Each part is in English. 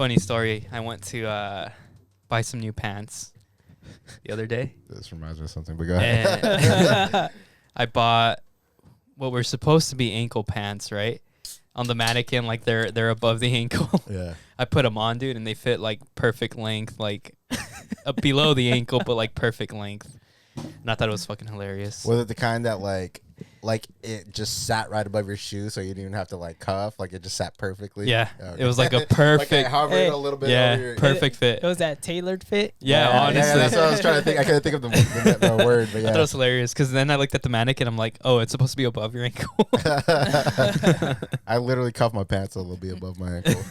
Funny story. I went to buy some new pants the other day. This reminds me of something, but go ahead. And I bought what were supposed to be ankle pants, right? On the mannequin, like they're above the ankle. Yeah. I put them on, dude, and they fit like perfect length, like below the ankle, but like perfect length. And I thought it was fucking hilarious. Was it the kind that like it just sat right above your shoe, so you didn't even have to like cuff? Like it just sat perfectly. Yeah, Okay. it was like a perfect, like I hovered a little bit over your. perfect fit. It was that tailored fit. Yeah, honestly. Yeah, that's what I was trying to think. I couldn't think of the word, but I thought it yeah. was hilarious because then I looked at the mannequin. I'm like, oh, it's supposed to be above your ankle. I literally cuffed my pants a little bit above my ankle.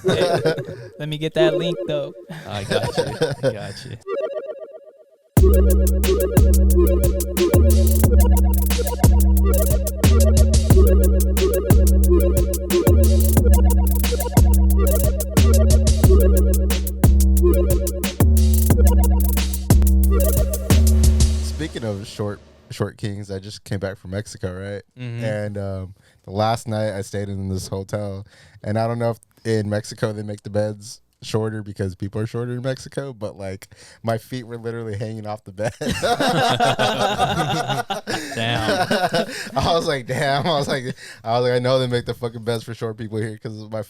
Let me get that link though. I got you. I got you. Speaking of short kings, I just came back from Mexico, right? Mhm. And the last night I stayed in this hotel, and I don't know if in Mexico they make the beds shorter because people are shorter in Mexico, but like my feet were literally hanging off the bed. Damn. I was like, I know they make the fucking beds for short people here because my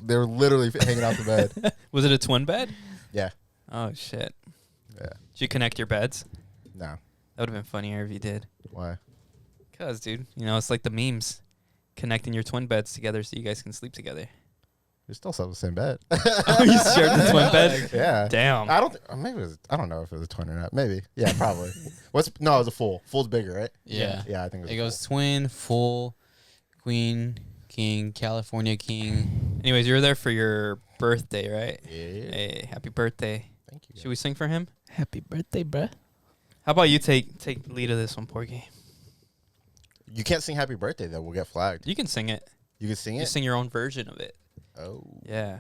they were literally hanging off the bed. Was it a twin bed? Yeah. Oh shit. Yeah. Did you connect your beds? No. That would have been funnier if you did. Why? Cause, dude, you know it's like the memes, connecting your twin beds together so you guys can sleep together. We still slept in the same bed. Oh, you shared the twin bed? Yeah. Damn. I don't. Maybe it was. I don't know if it was a twin or not. Maybe. Yeah, probably. No, it was a full. Full's bigger, right? Yeah. Yeah, I think It goes twin, full, queen, king, California king. Anyways, you were there for your birthday, right? Yeah. Hey, happy birthday. Thank you. Should we sing for him? Happy birthday, bruh. How about you take lead of this one, Porky? You can't sing Happy Birthday though. We'll get flagged. You can sing it. You can sing You it. sing your own version of it. Oh. Yeah.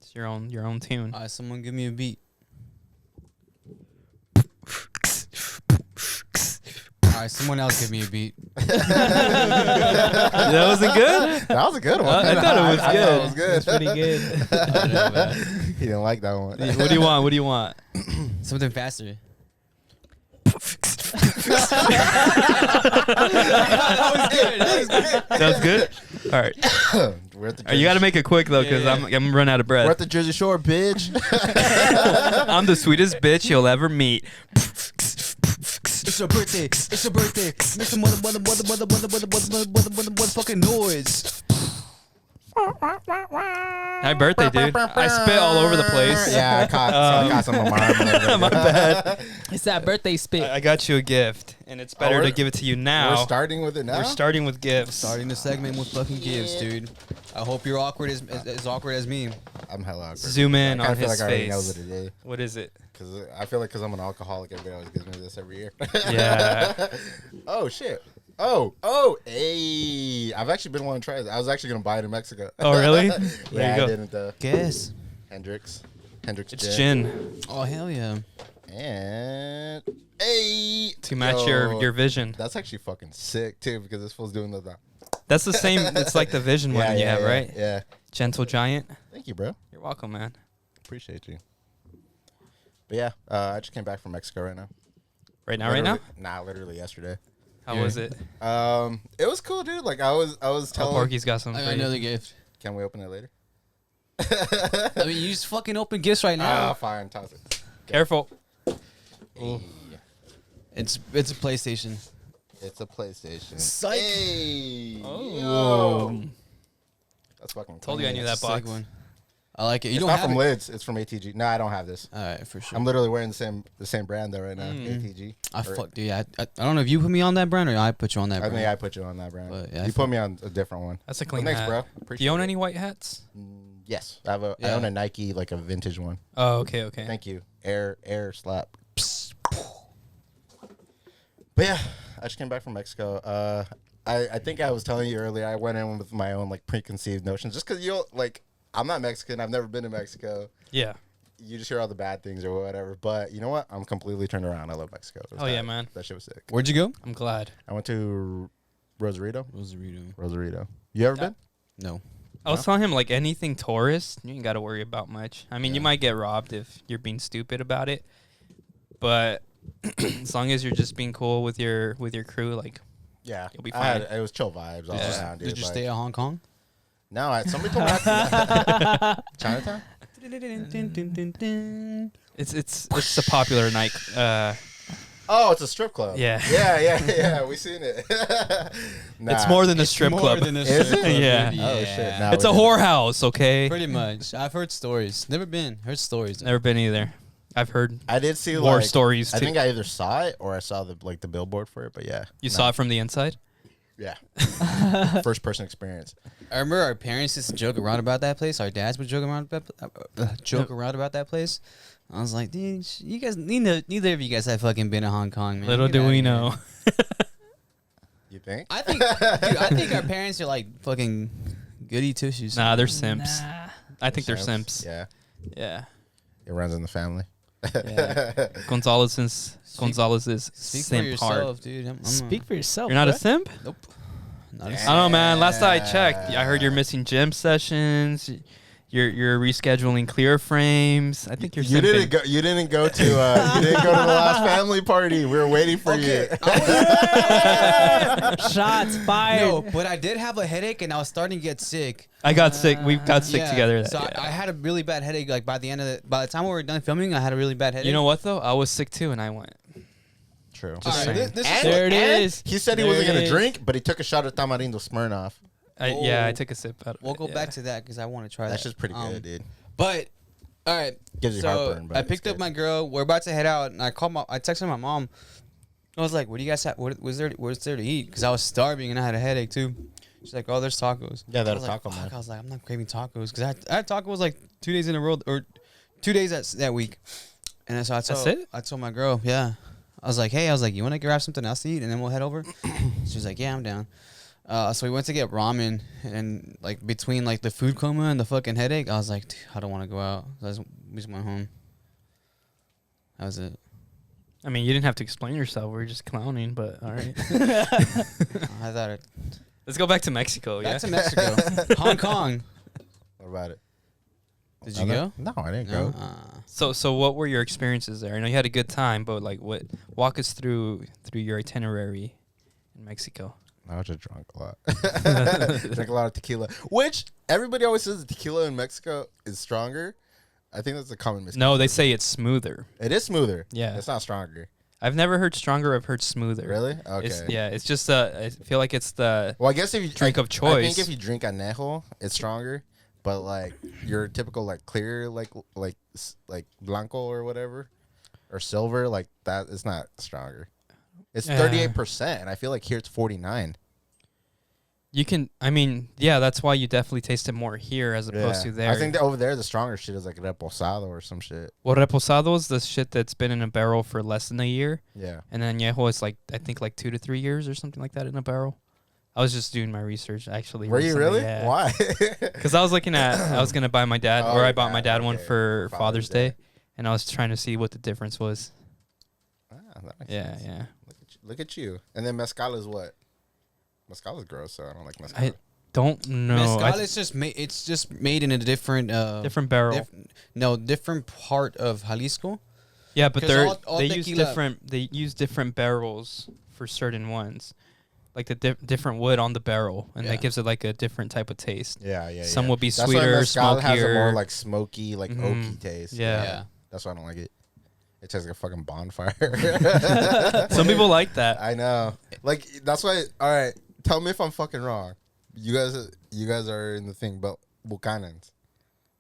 It's your own tune. Someone give me a beat. All right, someone else give me a beat. That wasn't good? That was a good one. I thought it was I good. thought it was good. It's pretty good. I know, man. He didn't like that one. What do you want? What do you want? Something faster. That was good? All right. We're at the You got to Jersey- make it quick, though, because Yeah, I'm going to run out of We're breath. at the Jersey Shore, bitch. I'm the sweetest bitch you'll ever meet. It's your birthday. It's your birthday. Make some motherfucking noise. Happy birthday, dude. I spit all over the place. Yeah, I caught some of mine. My bad. It's that birthday spit. I got you a gift, and it's better we're- to give it to you now. We're starting with it now. We're starting with gifts. Starting the segment with fucking gifts, dude. I hope you're awkward as awkward as me. I'm hella awkward. Zoom in I on kinda feel his like I already know face. what it is. What is it? Because I feel like because I'm an alcoholic, everybody always gives me this every year. Yeah. Oh, shit. Oh, hey. I've actually been wanting to try this. I was actually going to buy it in Mexico. Oh, really? Yeah, There you I go. didn't. Guess. Hendrix It's gin Oh hell yeah. And hey. to match Yo, your vision. That's actually fucking sick, too, because this fool's doing the... That's the same. It's like the vision one you have, right? Yeah. Gentle Giant. Thank you, bro. You're welcome, man. Appreciate you. But yeah, I just came back from Mexico right now. Right now, right now? Nah, literally yesterday. How Yeah. was it? It was cool, dude. Like I was Oh, telling. Porky's got some. I for got you. another gift. Can we open it later? I mean, you just fucking open gifts right Ah, now. fine. Toss it. Careful. Hey. It's a PlayStation. It's a PlayStation. Psych. Hey. Oh. Yo. That's fucking. Told you I clean. knew that Sick box. one. I like it. You It's don't not have from it. Lids. It's from ATG. No, I don't have this. All right, for sure. I'm literally wearing the same brand though right now. Mm. ATG. Dude. I don't know if you put me on that brand or I put you on that I brand. think I put you on that brand. But, yeah, I you put me on a different one. That's a Well, clean thanks, hat. bro. Do you own any white hats? Yes, I have I Yeah. own a Nike like a vintage one. Oh, okay, okay. Thank you. Air slap. But yeah, I just came back from Mexico. I think I was telling you earlier, I went in with my own like preconceived notions just because I'm not Mexican. I've never been to Mexico. Yeah. You just hear all the bad things or whatever. But you know what? I'm completely turned around. I love Mexico. It was Oh, yeah, tight. man. That shit was sick. Where'd you go? I'm glad. I went to Rosarito. Rosarito. Rosarito. You ever been? No. I was telling him, like, anything tourist, you ain't got to worry about much. I mean, you might get robbed if you're being stupid about it, but as long as you're just being cool with your crew, like, Yeah, you'll be fine. it was chill vibes all around. Dude. Did you Like, stay at Hong Kong? No, somebody told me not to. Chinatown. It's a popular night. Oh, it's a strip club. Yeah. Yeah. We seen it. Nah. It's more than a strip club. Is it? Yeah. Oh shit! Nah, It's a we didn't. whorehouse, okay? Pretty much. I've heard stories. Never been. Heard stories. though. Never been either. I've heard I did see war like, stories I too. think I either saw it or I saw the billboard for it. But yeah, You saw it from the inside? Yeah. First person experience. I remember our parents used to joke around about that place. Our dads would joke around about that place. I was like, dude, you guys, neither of you guys have fucking been to Hong Kong, man. Little Get do outta we here. know. You think? I think our parents are like fucking goody two shoes. Nah, they're simps. Nah. I think they're simps. Yeah. Yeah. It runs in the family. Yeah. Gonzalez's Speak for simp yourself, hard. dude. I'm Speak for yourself. You're not a bruh. simp? Nope. Not a Yeah. I don't know, man. Last time I checked, I heard you're missing gym sessions. You're rescheduling clear frames. I think you're You simping. didn't go to the last family party. We were waiting for you. Shots fired. No, but I did have a headache and I was starting to get sick. I got sick. We got sick Yeah, together. So I had a really bad headache. Like by the time we were done filming, I had a really bad headache. You know what though? I was sick too, and I went. True. Just All right, saying. this And- is There it and is. He said he There wasn't it gonna is. drink, but he took a shot of Tamarindo Smirnoff. I Oh. took a sip out of we'll it. go yeah. back to that because I want to try that. That's just pretty good, dude. But all right, Gives you so heartburn, but I it's picked up good. my girl. We're about to head out, and I texted my mom. I was like, "What do you guys have? What's there to eat?" Because I was starving and I had a headache too. She's like, "Oh, there's tacos." Yeah, I that was taco like, man. Fuck, I was like, "I'm not craving tacos," because I had tacos like 2 days in a row or 2 days that week. And so That's it? I told my girl, yeah. I was like, you want to grab something else to eat, and then we'll head over? She was like, yeah, I'm down. So we went to get ramen, and like between like the food coma and the fucking headache, I was like, dude, I don't want to go out. So we just went home. That was it. I mean, you didn't have to explain yourself. We were just clowning, but all right. I thought it. Let's go back to Mexico. Back Yeah. to Mexico, Hong Kong. What about it? Did you go? No, I didn't No. go. So what were your experiences there? I know you had a good time, but like, walk us through your itinerary in Mexico. I was just drunk a lot. Drink a lot of tequila, which everybody always says the tequila in Mexico is stronger. I think that's a common misconception. No, they say it's smoother. It is smoother. Yeah. It's not stronger. I've never heard stronger. I've heard smoother. Really? Okay. It's just I feel like it's the Well, I guess if you drink of I choice. think if you drink anejo, it's stronger. But like your typical like clear like blanco or whatever, or silver like that, it's not stronger. It's Yeah. 38%, and I feel like here it's 49. You can, I mean, yeah, that's why you definitely taste it more here as opposed to there. I think that over there the stronger shit is like reposado or some shit. Well, reposado is the shit that's been in a barrel for less than a year, Yeah. and then añejo is like I think like 2 to 3 years or something like that in a barrel. I was just doing my research actually. Were you recently, really? Yeah. Why? Because I was looking at, I was gonna buy my dad, Oh, or I bought my yeah, dad one okay. for For Father's Father's Day. Day, and I was trying to see what the difference was. That makes Yeah, sense. yeah. Look at you. And then mezcal is what? Mezcal is gross, so I don't like mezcal. I don't know. Mezcal is just it's just made in a different different barrel. different part of Jalisco. Yeah, but 'Cause all they use tequila- different. They use different barrels for certain ones, like the different wood on the barrel, and Yeah. that gives it like a different type of taste. Yeah. Some will be That's why sweeter, mezcal has a smokier. more like smoky, like Mhm. oaky taste. Yeah. That's why I don't like it. It tastes like a fucking bonfire. Some people like that. I know. Like that's why. All right, tell me if I'm fucking wrong. You guys are in the thing, but Buchanans.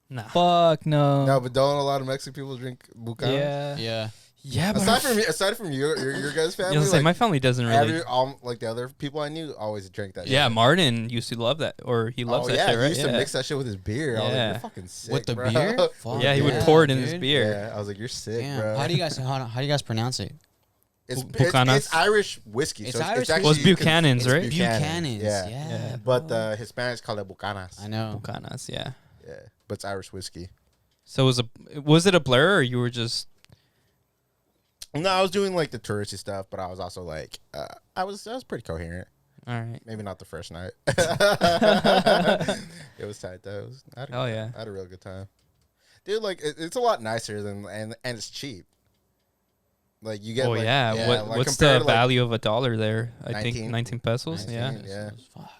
Nah. Fuck no. No, but don't a lot of Mexican people drink Buchanans? Yeah. Yeah. Yeah, but Aside from your guys' family, I was gonna say, like, my family doesn't really. like the other people I knew always drank that. Yeah, shit. Martin used to love that, or he loves that yeah, shit, he right? used Yeah. to mix that shit with his beer. I was like, Yeah. you're fucking sick, With the bro. beer? Fuck Yeah, he would yeah, pour it in his dude. beer. Yeah, I was like, you're sick, Damn. bro. How do you guys pronounce it? It's, Buchanas? it's Irish whiskey. It's so Irish actually, Well, it's Buchanan's, it's right? Buchanan's. Yeah. Yeah. But the Hispanics call it Bucanas. I know. Bucanas, yeah. Yeah, but it's Irish whiskey. So was it a blur, or you were just? No, I was doing like the touristy stuff, but I was also like, I was pretty coherent. All right. Maybe not the first night. It was tight though. Oh yeah. I had a real good time, dude. Like it's a lot nicer than and it's cheap. Like you get. Oh like, yeah. like, What's compared the to, like, value of a dollar there? I 19? think 19 pesos. 19. Yeah. Yeah. Fuck.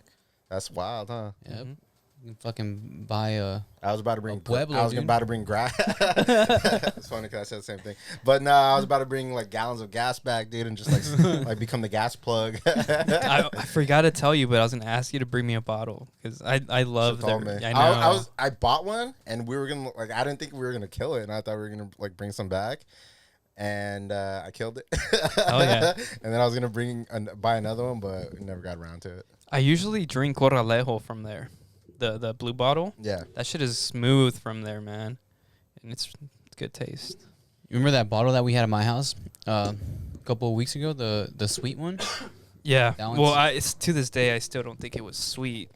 That's wild, huh? Yep. Mhm. You can fucking buy a. I was about to bring. Pueblo, I was dude. about to bring grass. It's funny because I said the same thing. But no, I was about to bring like gallons of gas back, dude, and just like become the gas plug. I forgot to tell you, but I was gonna ask you to bring me a bottle because I love Should've told their. me. I know. I bought one, and we were gonna like. I didn't think we were gonna kill it, and I thought we were gonna like bring some back, and I killed it. Oh, yeah. And then I was gonna buy another one, but we never got around to it. I usually drink Corralejo from there, the blue bottle. Yeah. That shit is smooth from there, man, and it's good taste. You remember that bottle that we had at my house a couple of weeks ago? The sweet one. Yeah. That Well, one's- it's to this day I still don't think it was sweet.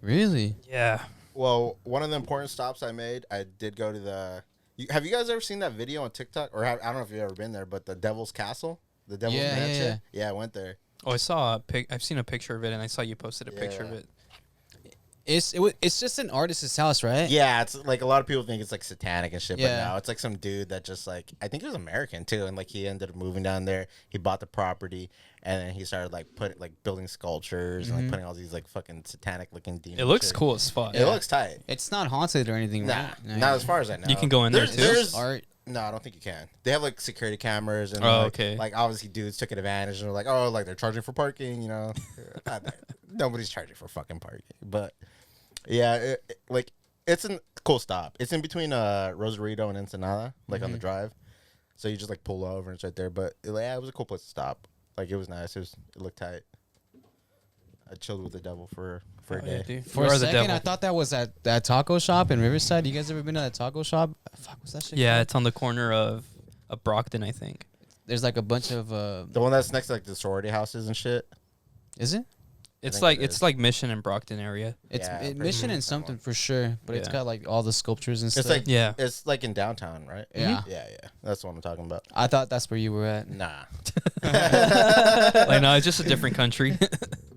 Really? Yeah. Well, one of the important stops I made, I did go to the. Have you guys ever seen that video on TikTok? Or I don't know if you've ever been there, but the Devil's Castle, the Devil's Yeah, yeah, Mansion. Yeah, I went there. Oh, I saw a pic. I've seen a picture of it, and I saw you posted a picture of Yeah. it. It's just an artist's house, right? Yeah, it's like a lot of people think it's like satanic and shit, Yeah. but no, it's like some dude that just like I think he was American too, and like he ended up moving down there. He bought the property, and then he started like building sculptures and like putting all these like fucking satanic looking demons. It looks shit. cool as fuck. It looks tight. It's not haunted or anything, Nah, right? No, not yeah. as far as I know. You can go in there, too? There's art. No, I don't think you can. They have like security cameras and Oh, like, okay. like obviously dudes took advantage and they're like, oh, like they're charging for parking, you know. Nobody's charging for fucking parking, but yeah, like it's a cool stop. It's in between Rosarito and Ensenada, like on the drive. So you just like pull over and it's right there. But yeah, it was a cool place to stop. Like it was nice. It looked tight. I chilled with the devil for a Oh, day. yeah, dude. For You a are the second, devil. I thought that was at that taco shop in Riverside. You guys ever been to that taco shop? Fuck, what's that shit? Yeah, called? it's on the corner of Brockton, I think. There's like a bunch of. The one that's next to like the sorority houses and shit. Is it? It's think like it it's is. like Mission and Brockton area. It's Yeah, pretty Mission much and that something one. for sure, but it's Yeah. got like all the sculptures and It's stuff. like Yeah. it's like in downtown, right? Yeah. yeah. That's what I'm talking about. I thought that's where you were at. Nah. Like no, it's just a different country.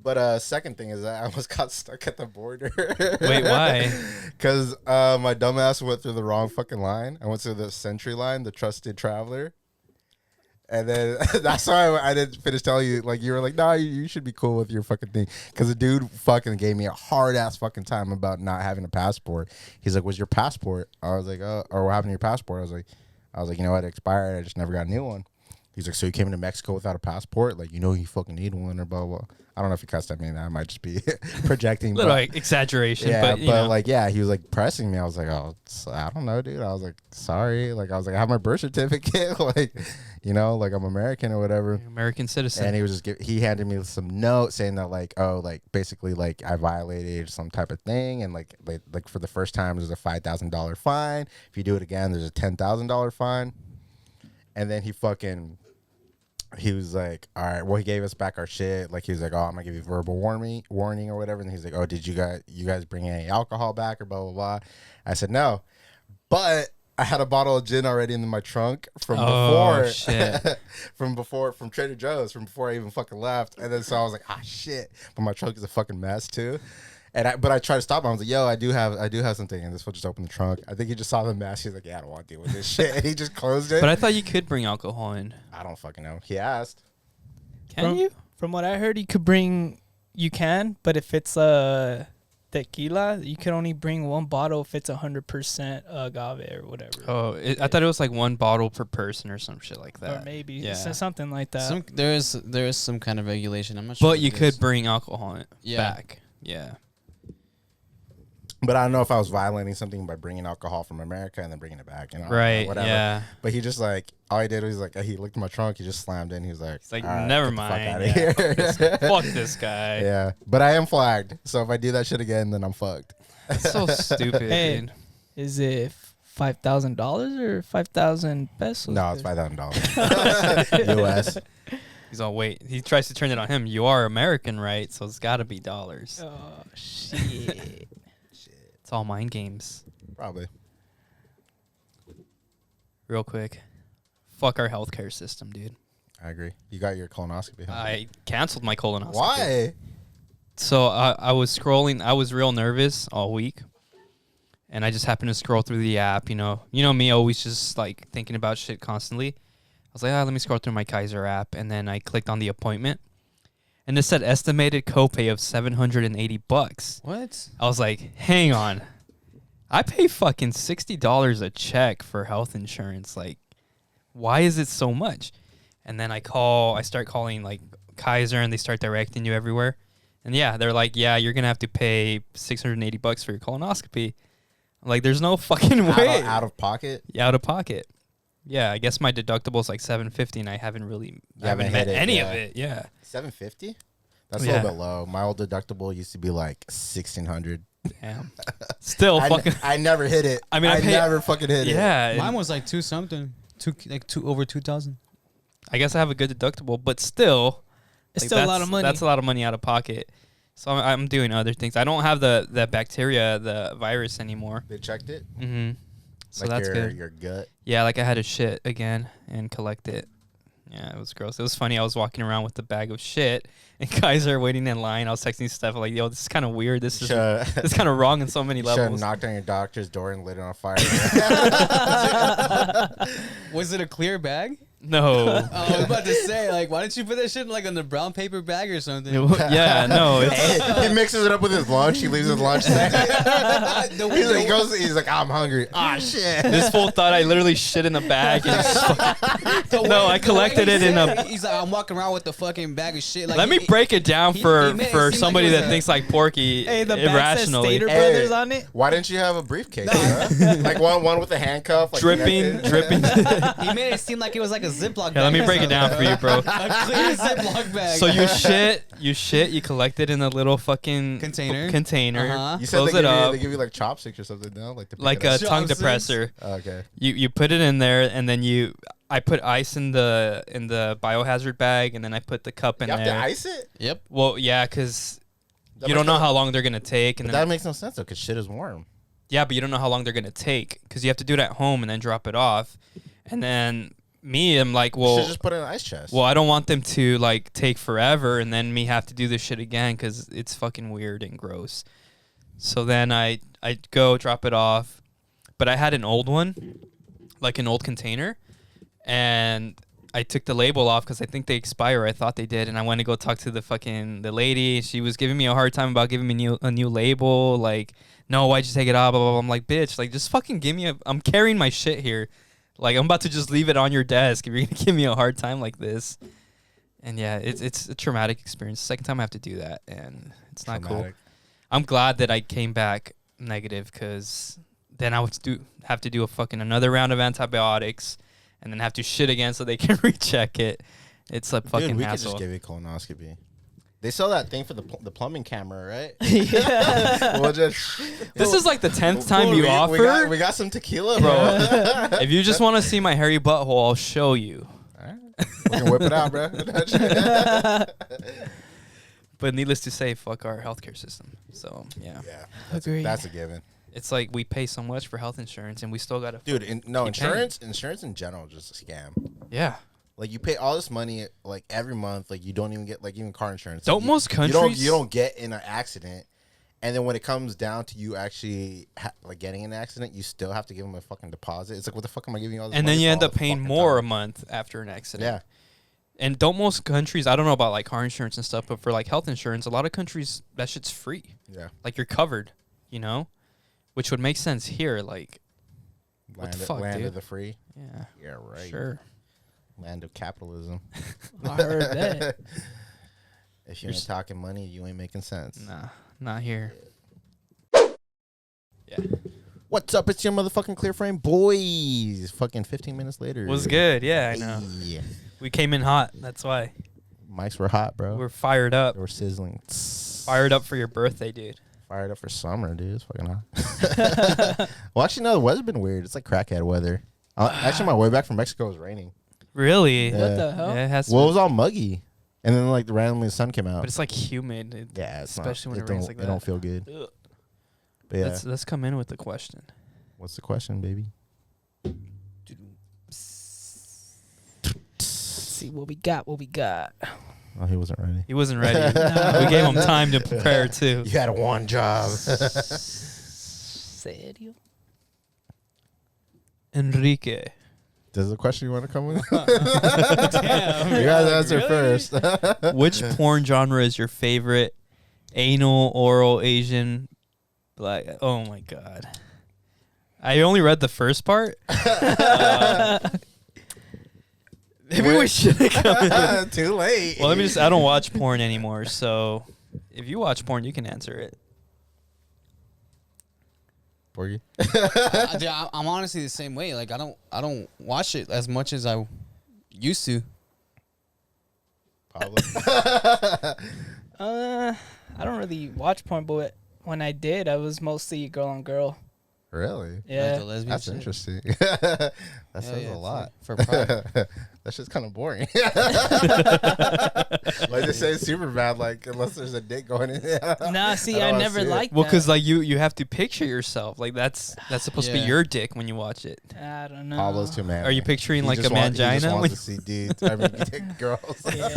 But second thing is that I almost got stuck at the border. Wait, why? Because my dumbass went through the wrong fucking line. I went through the Sentry line, the trusted traveler. And then that's why I didn't finish telling you. Like you were like, nah, you should be cool with your fucking thing. Because the dude fucking gave me a hard ass fucking time about not having a passport. He's like, "Was your passport?" I was like, "Oh, or what happened to your passport?" I was like, you know what, it expired. I just never got a new one. He's like, "So you came into Mexico without a passport? Like, you know, you fucking need one or blah blah." I don't know if he cussed at me. That might just be projecting. Little but- like exaggeration, yeah, but you know. like yeah, he was like pressing me. I was like, oh, I don't know, dude. I was like, sorry. Like I was like, I have my birth certificate. Like, you know, like I'm American or whatever. American citizen. And he was just he handed me some note saying that like, oh, like basically like I violated some type of thing, and like for the first time there's a $5,000 fine. If you do it again, there's a $10,000 fine. And then he was like, all right, well, he gave us back our shit. Like, he was like, oh, I'm gonna give you verbal warning or whatever. And he's like, oh, did you guys bring any alcohol back or blah, blah, blah. I said, no, but I had a bottle of gin already in my trunk from before, shit. from Trader Joe's, from before I even fucking left. And then so I was like, ah, shit. But my trunk is a fucking mess too. But I tried to stop him. I was like, yo, I do have something. And this fool just opened the trunk. I think he just saw the mess. He's like, yeah, I don't want to deal with this shit. And he just closed it. But I thought you could bring alcohol in. I don't fucking know. He asked. Can you? From what I heard, you can, but if it's tequila, you can only bring one bottle if it's 100% agave or whatever. Oh, I thought it was like one bottle per person or some shit like that. Or maybe Yeah. something like that. There is some kind of regulation. I'm not sure. But what you it could is. bring alcohol Yeah. back. Yeah. But I don't know if I was violating something by bringing alcohol from America and then bringing it back. You know, Right. Whatever. Yeah. But he just like all he did was like he looked at my trunk. He just slammed in. He was like, It's like, "All right, never get the fuck mind. outta Yeah, here." fuck this guy. Yeah, but I am flagged. So if I do that shit again, then I'm fucked. That's so stupid, Hey. dude. Is it $5,000 or 5,000 pesos? No, it's $5,000 US. He's all, wait. He tries to turn it on him. You are American, right? So it's got to be dollars. Oh shit! It's all mind games. Probably. Real quick. Fuck our healthcare system, dude. I agree. You got your colonoscopy. Huh? I canceled my colonoscopy. Why? So I was scrolling. I was real nervous all week, and I just happened to scroll through the app. You know me, always just like thinking about shit constantly. I was like, let me scroll through my Kaiser app, and then I clicked on the appointment, and it said estimated copay of $780. What? I was like, hang on, I pay fucking $60 a check for health insurance. Like, why is it so much? And then I start calling like Kaiser, and they start directing you everywhere. And yeah, they're like, yeah, you're gonna have to pay $680 for your colonoscopy. I'm like, there's no fucking way. Out of pocket. Yeah, out of pocket. Yeah, I guess my deductible is like $750, and I haven't met hit it, any yeah. of it. Yeah, $750. That's a Yeah. little bit low. My old deductible used to be like $1,600. damn. Still fucking. I never hit it. I mean, I pay- never fucking hit it. Yeah, Mine was like 2 something. Over 2,000. I guess I have a good deductible, but still, It's like, still a lot of money. That's a lot of money out of pocket. So I'm doing other things. I don't have the bacteria, the virus anymore. They checked it. Mm-hmm. So Like that's good. your gut. Yeah, like I had to shit again and collect it. Yeah, it was gross. It was funny. I was walking around with the bag of shit, and guys are waiting in line. I was texting Steph like, "Yo, this is kind of weird. This is kind of wrong in so many Should have levels." knocked on your doctor's door and lit it on fire. Was it a clear bag? No. Oh, I was about to say, like, why didn't you put that shit in like on the brown paper bag or something? Yeah, no. It's, He mixes it up with his lunch. He leaves his lunch. He's like, I'm hungry. Ah, shit. this fool thought I literally shit in a bag. And no, I collected it in a. He's like, I'm walking around with the fucking bag of shit. Like, Let me break it down he for made it seem like somebody it was that a- thinks like Porky Hey, the back says irrationally. Stater Hey. Brothers on it. Why didn't you have a briefcase? Bro? Like one with a handcuff, like Dripping. He made it seem like it was like a Ziploc bag. Yeah, let me or break it down for you, bro. something. A clear Ziploc bag. So you collect it in a little fucking Container? container. Uh-huh. You said Close it up they give you like chopsticks or something, no? Like to pick like it a up. tongue Chopsticks? depressor. Oh, okay. You put it in there, and then I put ice in the biohazard bag, and then I put the cup in You have there. to ice it? Yep. Well, yeah, because That you don't makes know no- how long they're gonna take, and But then that makes no sense though, because shit is warm. yeah, but you don't know how long they're gonna take because you have to do it at home and then drop it off, and then I'm like, You well, should just put it in an ice chest. I don't want them to like take forever and then me have to do this shit again because it's fucking weird and gross. So then I go drop it off, but I had an old one, like an old container, and I took the label off because I think they expire. I thought they did, and I went to go talk to the lady. She was giving me a hard time about giving me a new label. Like, no, why'd you take it off? Blah, blah, blah. I'm like, bitch, like just fucking give me I'm carrying my shit here. Like, I'm about to just leave it on your desk if you're gonna give me a hard time like this. And yeah, it's a traumatic experience. Second time I have to do that, and it's not cool. Traumatic. I'm glad that I came back negative because then I would have to do a fucking another round of antibiotics, and then have to shit again so they can recheck it. It's a fucking Dude, we hassle. could just give you colonoscopy. They sell that thing for the plumbing camera, right? Yeah. We'll just, This is like the 10th time Well, you we offer, we got some tequila, bro. If you just want to see my hairy butthole, I'll show you. Alright. We can whip it out, bro. But needless to say, fuck our healthcare system. So yeah, Yeah, Agreed. that's a given. it's like we pay so much for health insurance, and we still gotta. Dude, Keep paying. insurance in general is just a scam. Yeah. Like you pay all this money like every month, like you don't even get like even car insurance. Don't Like, you- most you countries- you don't get in an accident, and then when it comes down to you actually like getting in an accident, you still have to give them a fucking deposit. It's like, what the fuck am I giving you all this? And then money you for end all up the paying fucking more a time? month after an accident. Yeah, And don't most countries, I don't know about like car insurance and stuff, but for like health insurance, a lot of countries, that shit's free. yeah. Like you're covered, you know? Which would make sense here. Like, What the fuck, land dude? of the free. yeah, Yeah, right. sure. Land of capitalism. I heard that. If you ain't talking money, you ain't making sense. Nah, not here. Yeah. What's up? It's your motherfucking Clear Frame boys. Fucking 15 minutes later. Was good. Yeah, I know. Yeah. We came in hot. That's why. Mics were hot, bro. We're fired up. They were sizzling. Fired up for your birthday, dude. Fired up for summer, dude. It's fucking hot. Well, actually, no, the weather's been weird. It's like crackhead weather. Actually, my way back from Mexico was raining. Really? Yeah. What the hell? Yeah, it has Well, it to was all muggy. And then, like, randomly the sun came out. but it's like humid. Yeah, it's especially not, when it rains don't- like It don't that. feel good. Ugh. But yeah. Let's come in with the question. What's the question, baby? Let's see what we got. Oh, he wasn't ready. He wasn't ready. We gave him time to prepare too. You had one job. Serio? Enrique. There's a question you want to come with? Damn. You guys answer Really? first. Which porn genre is your favorite? Anal, oral, Asian, black. Oh my god. I only read the first part. Maybe we should have come in. Too late. Well, let me just. I don't watch porn anymore, so if you watch porn, you can answer it. Porgy? Dude, I'm honestly the same way. Like I don't watch it as much as I used to. Pablo. I don't really watch porn, but when I did, I was mostly girl on girl. Really? Yeah. Like the lesbian That's shit. interesting. That Hell says yeah, a lot. for pride. That's just kind of boring. Like they say, super bad. Like unless there's a dick going in. Nah, see, I don't I wanna never see it. liked Well, that. because like you have to picture yourself. Like that's supposed to be Yeah. your dick when you watch it. I don't know. Pablo's too man. Are you picturing like a He just mangina? wants when- to see dudes. I mean, dick girls. Yeah.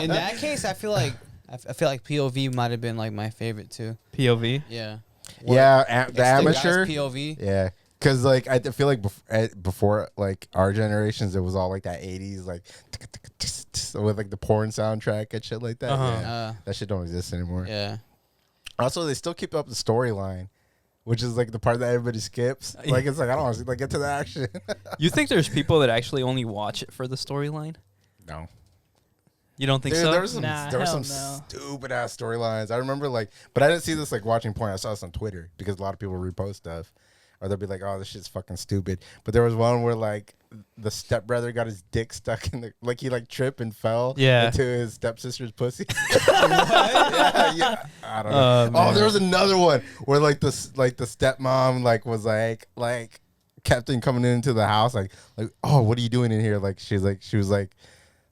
In that case, I feel like POV might have been like my favorite too. POV. Yeah. Yeah, It's the amateur. guy's POV. Yeah, because like I feel like before like our generations, it was all like that '80s like with like the porn soundtrack and shit like that. Uh-huh. Yeah. That shit don't exist anymore. Yeah. Also, they still keep up the storyline, which is like the part that everybody skips. Like it's like I don't want to like get to the action. You think there's people that actually only watch it for the storyline? No. You don't think Dude, so? there was some Nah, there were hell some no. stupid ass storylines. I remember like, but I didn't see this like watching porn. I saw this on Twitter because a lot of people repost stuff, or they'll be like, "Oh, this shit's fucking stupid." But there was one where like the stepbrother got his dick stuck in the like he like tripped and fell into his stepsister's pussy. yeah, I don't know. Oh, there was another one where like the stepmom like was like kept him coming into the house like oh, what are you doing in here? Like she was like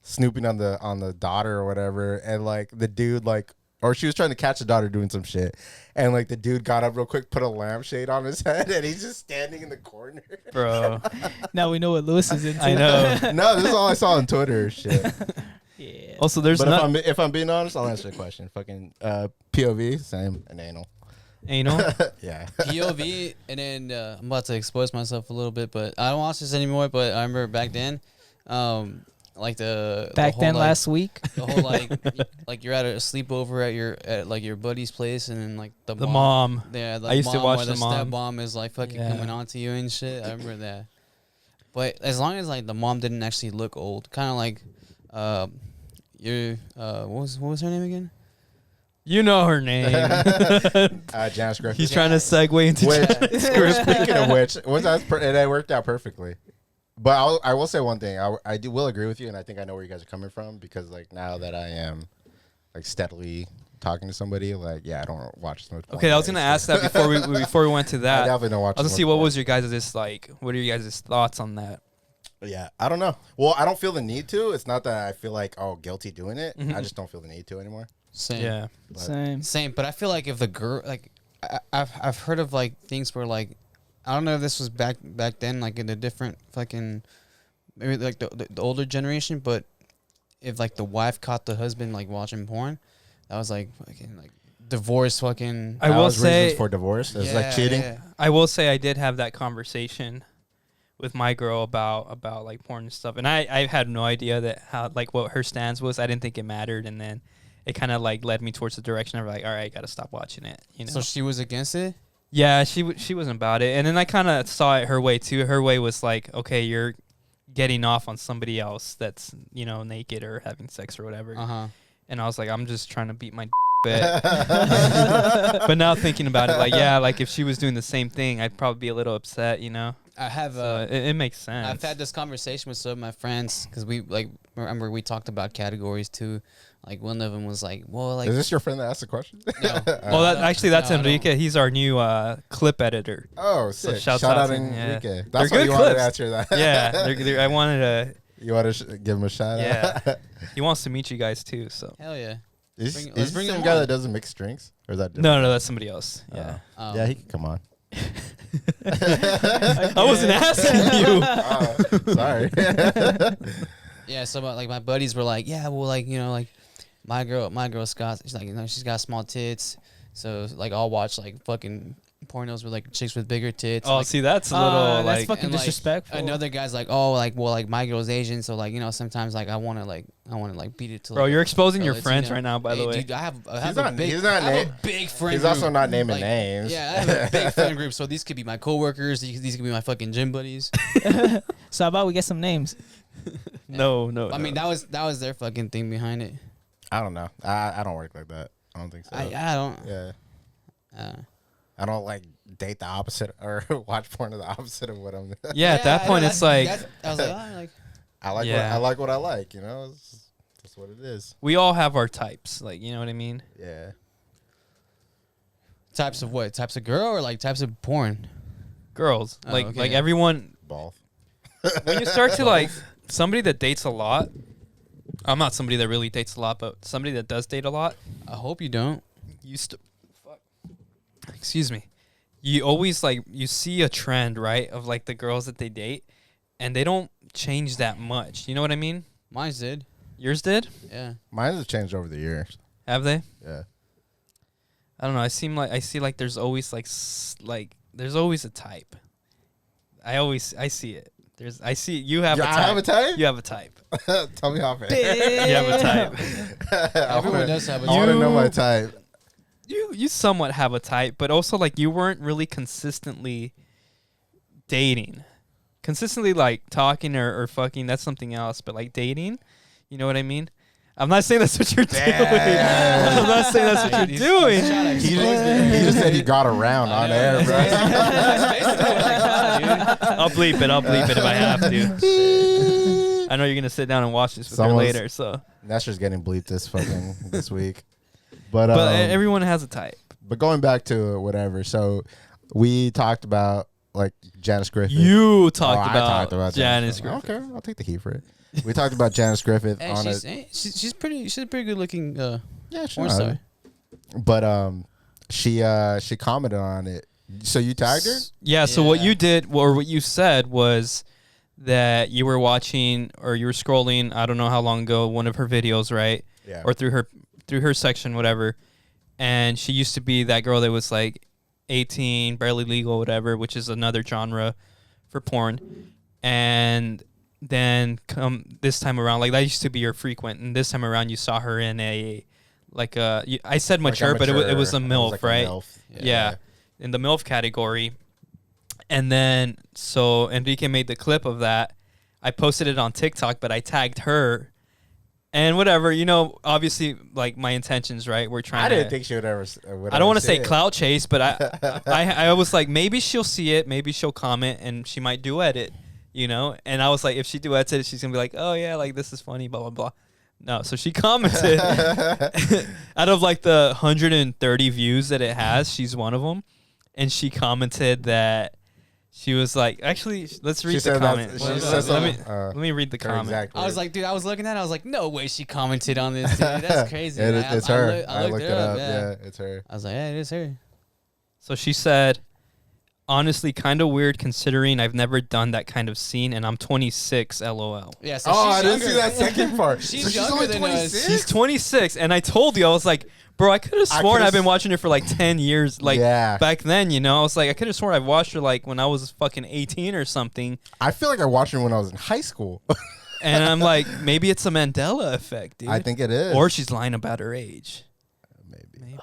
snooping on the daughter or whatever, and like the dude like, or she was trying to catch the daughter doing some shit, and like the dude got up real quick, put a lampshade on his head, and he's just standing in the corner. Bro. Now we know what Lewis is into. I know. No, this is all I saw on Twitter. Shit. Yeah. Also, there's But not if I'm being honest, I'll answer the question. Fucking POV, same, and anal. anal. Yeah. POV, and then I'm about to expose myself a little bit, but I don't watch this anymore. But I remember back then, like Back whole, then, like, last week. the whole like you're at a sleepover at like your buddy's place, and then like the mom. Yeah, the I used to mom watch or the mom. stepmom is like fucking Yeah. coming on to you and shit. I remember that. But as long as like the mom didn't actually look old, kind of like what was her name again? You know her name. Janice Griffith. He's trying to segue into. Speaking of which, it worked out perfectly. But I will say one thing. I will agree with you, and I think I know where you guys are coming from, because like now that I am like steadily talking to somebody, like I don't watch so much porn. Okay, I was gonna ask that before we went to I that. definitely don't watch. I was so gonna see much what porn. was your guys' like. What are your guys' thoughts on that? Yeah, I don't know. Well, I don't feel the need to. It's not that I feel like guilty doing it. I just don't feel the need to anymore. Same. Yeah. But- Same. But I feel like if the girl, like, I've heard of like things where like, I don't know if this was back then, like in a different fucking, maybe like the older generation, but if like the wife caught the husband like watching porn, that was like fucking like divorce fucking. I will was say reasons for divorce. It's like cheating. Yeah. I will say I did have that conversation with my girl about like porn and stuff, and I had no idea that how like what her stance was. I didn't think it mattered, and then it kind of like led me towards the direction of like, all right, I gotta stop watching it. You know. So she was against it. Yeah, she wasn't about it, and then I kind of saw it her way too. Her way was like, okay, you're getting off on somebody else that's naked or having sex or whatever. And I was like, I'm just trying to beat my bit. But now thinking about it, like like if she was doing the same thing, I'd probably be a little upset. I have. So it makes sense. I've had this conversation with some of my friends because we like remember we talked about categories too. Like one of them was like, well, like Is this your friend that asked the question? no. Well, that's No, I don't. Enrique. He's our new clip editor. Oh, So sick! shouts Shout out out to him, yeah. Enrique. They're That's why good you wanted clips. to answer that. Yeah, I wanted to. You want to give him a shout Yeah. out? He wants to meet you guys too. So Hell yeah. Is Bring- is let's he bring the same him guy on. that doesn't mix drinks, or is that different? no, that's somebody else. Yeah. Yeah, he can come on. I wasn't asking you. Sorry. Yeah, so like my buddies were like, yeah, well, like like my girl Scott, she's like, she's got small tits, so like I'll watch like fucking pornos with like chicks with bigger tits. Oh, like, see, that's a little that's like fucking and, like, disrespectful. another guy's like, oh, like well, like my girl's Asian, so like sometimes like I want to beat it to. bro. Like, You're exposing a your Latino. friends right now. By the Hey, way, dude, I have He's a not- big, he's not I have na- a big friend. He's also group. not naming Like, names. Yeah, I have a big friend group, so these could be my coworkers. These could be my fucking gym buddies. So how about we get some names? no. I mean, that was their fucking thing behind it. I don't know. I don't work like that. I don't think so. I don't. Yeah. Uh, I don't like date the opposite or watch porn of the opposite of what I'm. yeah, at that I point, know, it's like I was like, oh, like I like Yeah. I like what I like. You know, that's what it is. we all have our types. Like, you know what I mean? Yeah. types of what? Types of girl or like types of porn? Girls, Oh, like okay. like everyone. Both. When you start to like somebody that dates a lot. I'm not somebody that really dates a lot, but somebody that does date a lot. I hope you don't. Fuck. Excuse me. You always like you see a trend, right, of like the girls that they date, and they don't change that much. You know what I mean? Mine's did. Yours did? Yeah. Mine has changed over the years. Have they? Yeah. I don't know. I see like there's always like there's always a type. I see it. I see you have a Yeah, type. I have a type? You have a type. Tell me how it. You have a type. Everyone does have a I want to You- know my type. You somewhat have a type, but also like you weren't really consistently dating. Consistently like talking or fucking, that's something else, but like dating, you know what I mean? I'm not saying that's what you're doing. Damn. I'm not saying that's what you're doing. He just said he got around on air, bro. I'll bleep it if I have to. I know you're gonna sit down and watch this with her Someone's- later, so. Nestor's getting bleeped this week. But everyone has a type. But going back to whatever, so we talked about like Janice Griffith. You I talked talked about Janice Griffith. Okay, I'll take the heat for it. We talked about Janice Griffith Hey, on she's pretty good looking yeah, porn sure. star. But she commented on it. So you tagged her? Yeah, so what Yeah. you did, or what you said was that you were watching or you were scrolling, I don't know how long ago, one of her videos, right? Yeah. Or through her section, whatever. And she used to be that girl that was like 18, barely legal, whatever, which is another genre for porn. And then come this time around, like that used to be your frequent, and this time around you saw her in a I said mature, Like a but it was a mature- MILF, like a right? MILF. Yeah, in the MILF category. And then so Enrique made the clip of that. I posted it on TikTok, but I tagged her. And whatever, obviously, like my intentions, right? We're trying. I didn't think she would ever. I don't want to say clout chase, but I was like, maybe she'll see it, maybe she'll comment, and she might duet it, And I was like, if she duets it, she's gonna be like, oh yeah, like this is funny, blah blah blah. No, so she commented. Out of like the 130 views that it has, she's one of them, and she commented that. She was like, actually, let's read the comment. Let me read the comment. Exactly. I was like, dude, I was looking at it. I was like, no way she commented on this, dude. That's crazy. It's her. I looked looked it up. Yeah, it's her. I was like, yeah, it is her. So she said, honestly, kind of weird considering I've never done that kind of scene, and I'm 26, LOL. Yeah, so Oh, she's I didn't younger. see that second part. She's so younger only than us. 26? She's 26, and I told you, I was like, bro, I could have I sworn could've I've been watching her for like 10 years. Like, Yeah. back then, I was like, I could have sworn I've watched her like when I was fucking 18 or something. I feel like I watched her when I was in high school. And I'm like, maybe it's a Mandela effect, dude. I think it is. Or she's lying about her age. maybe.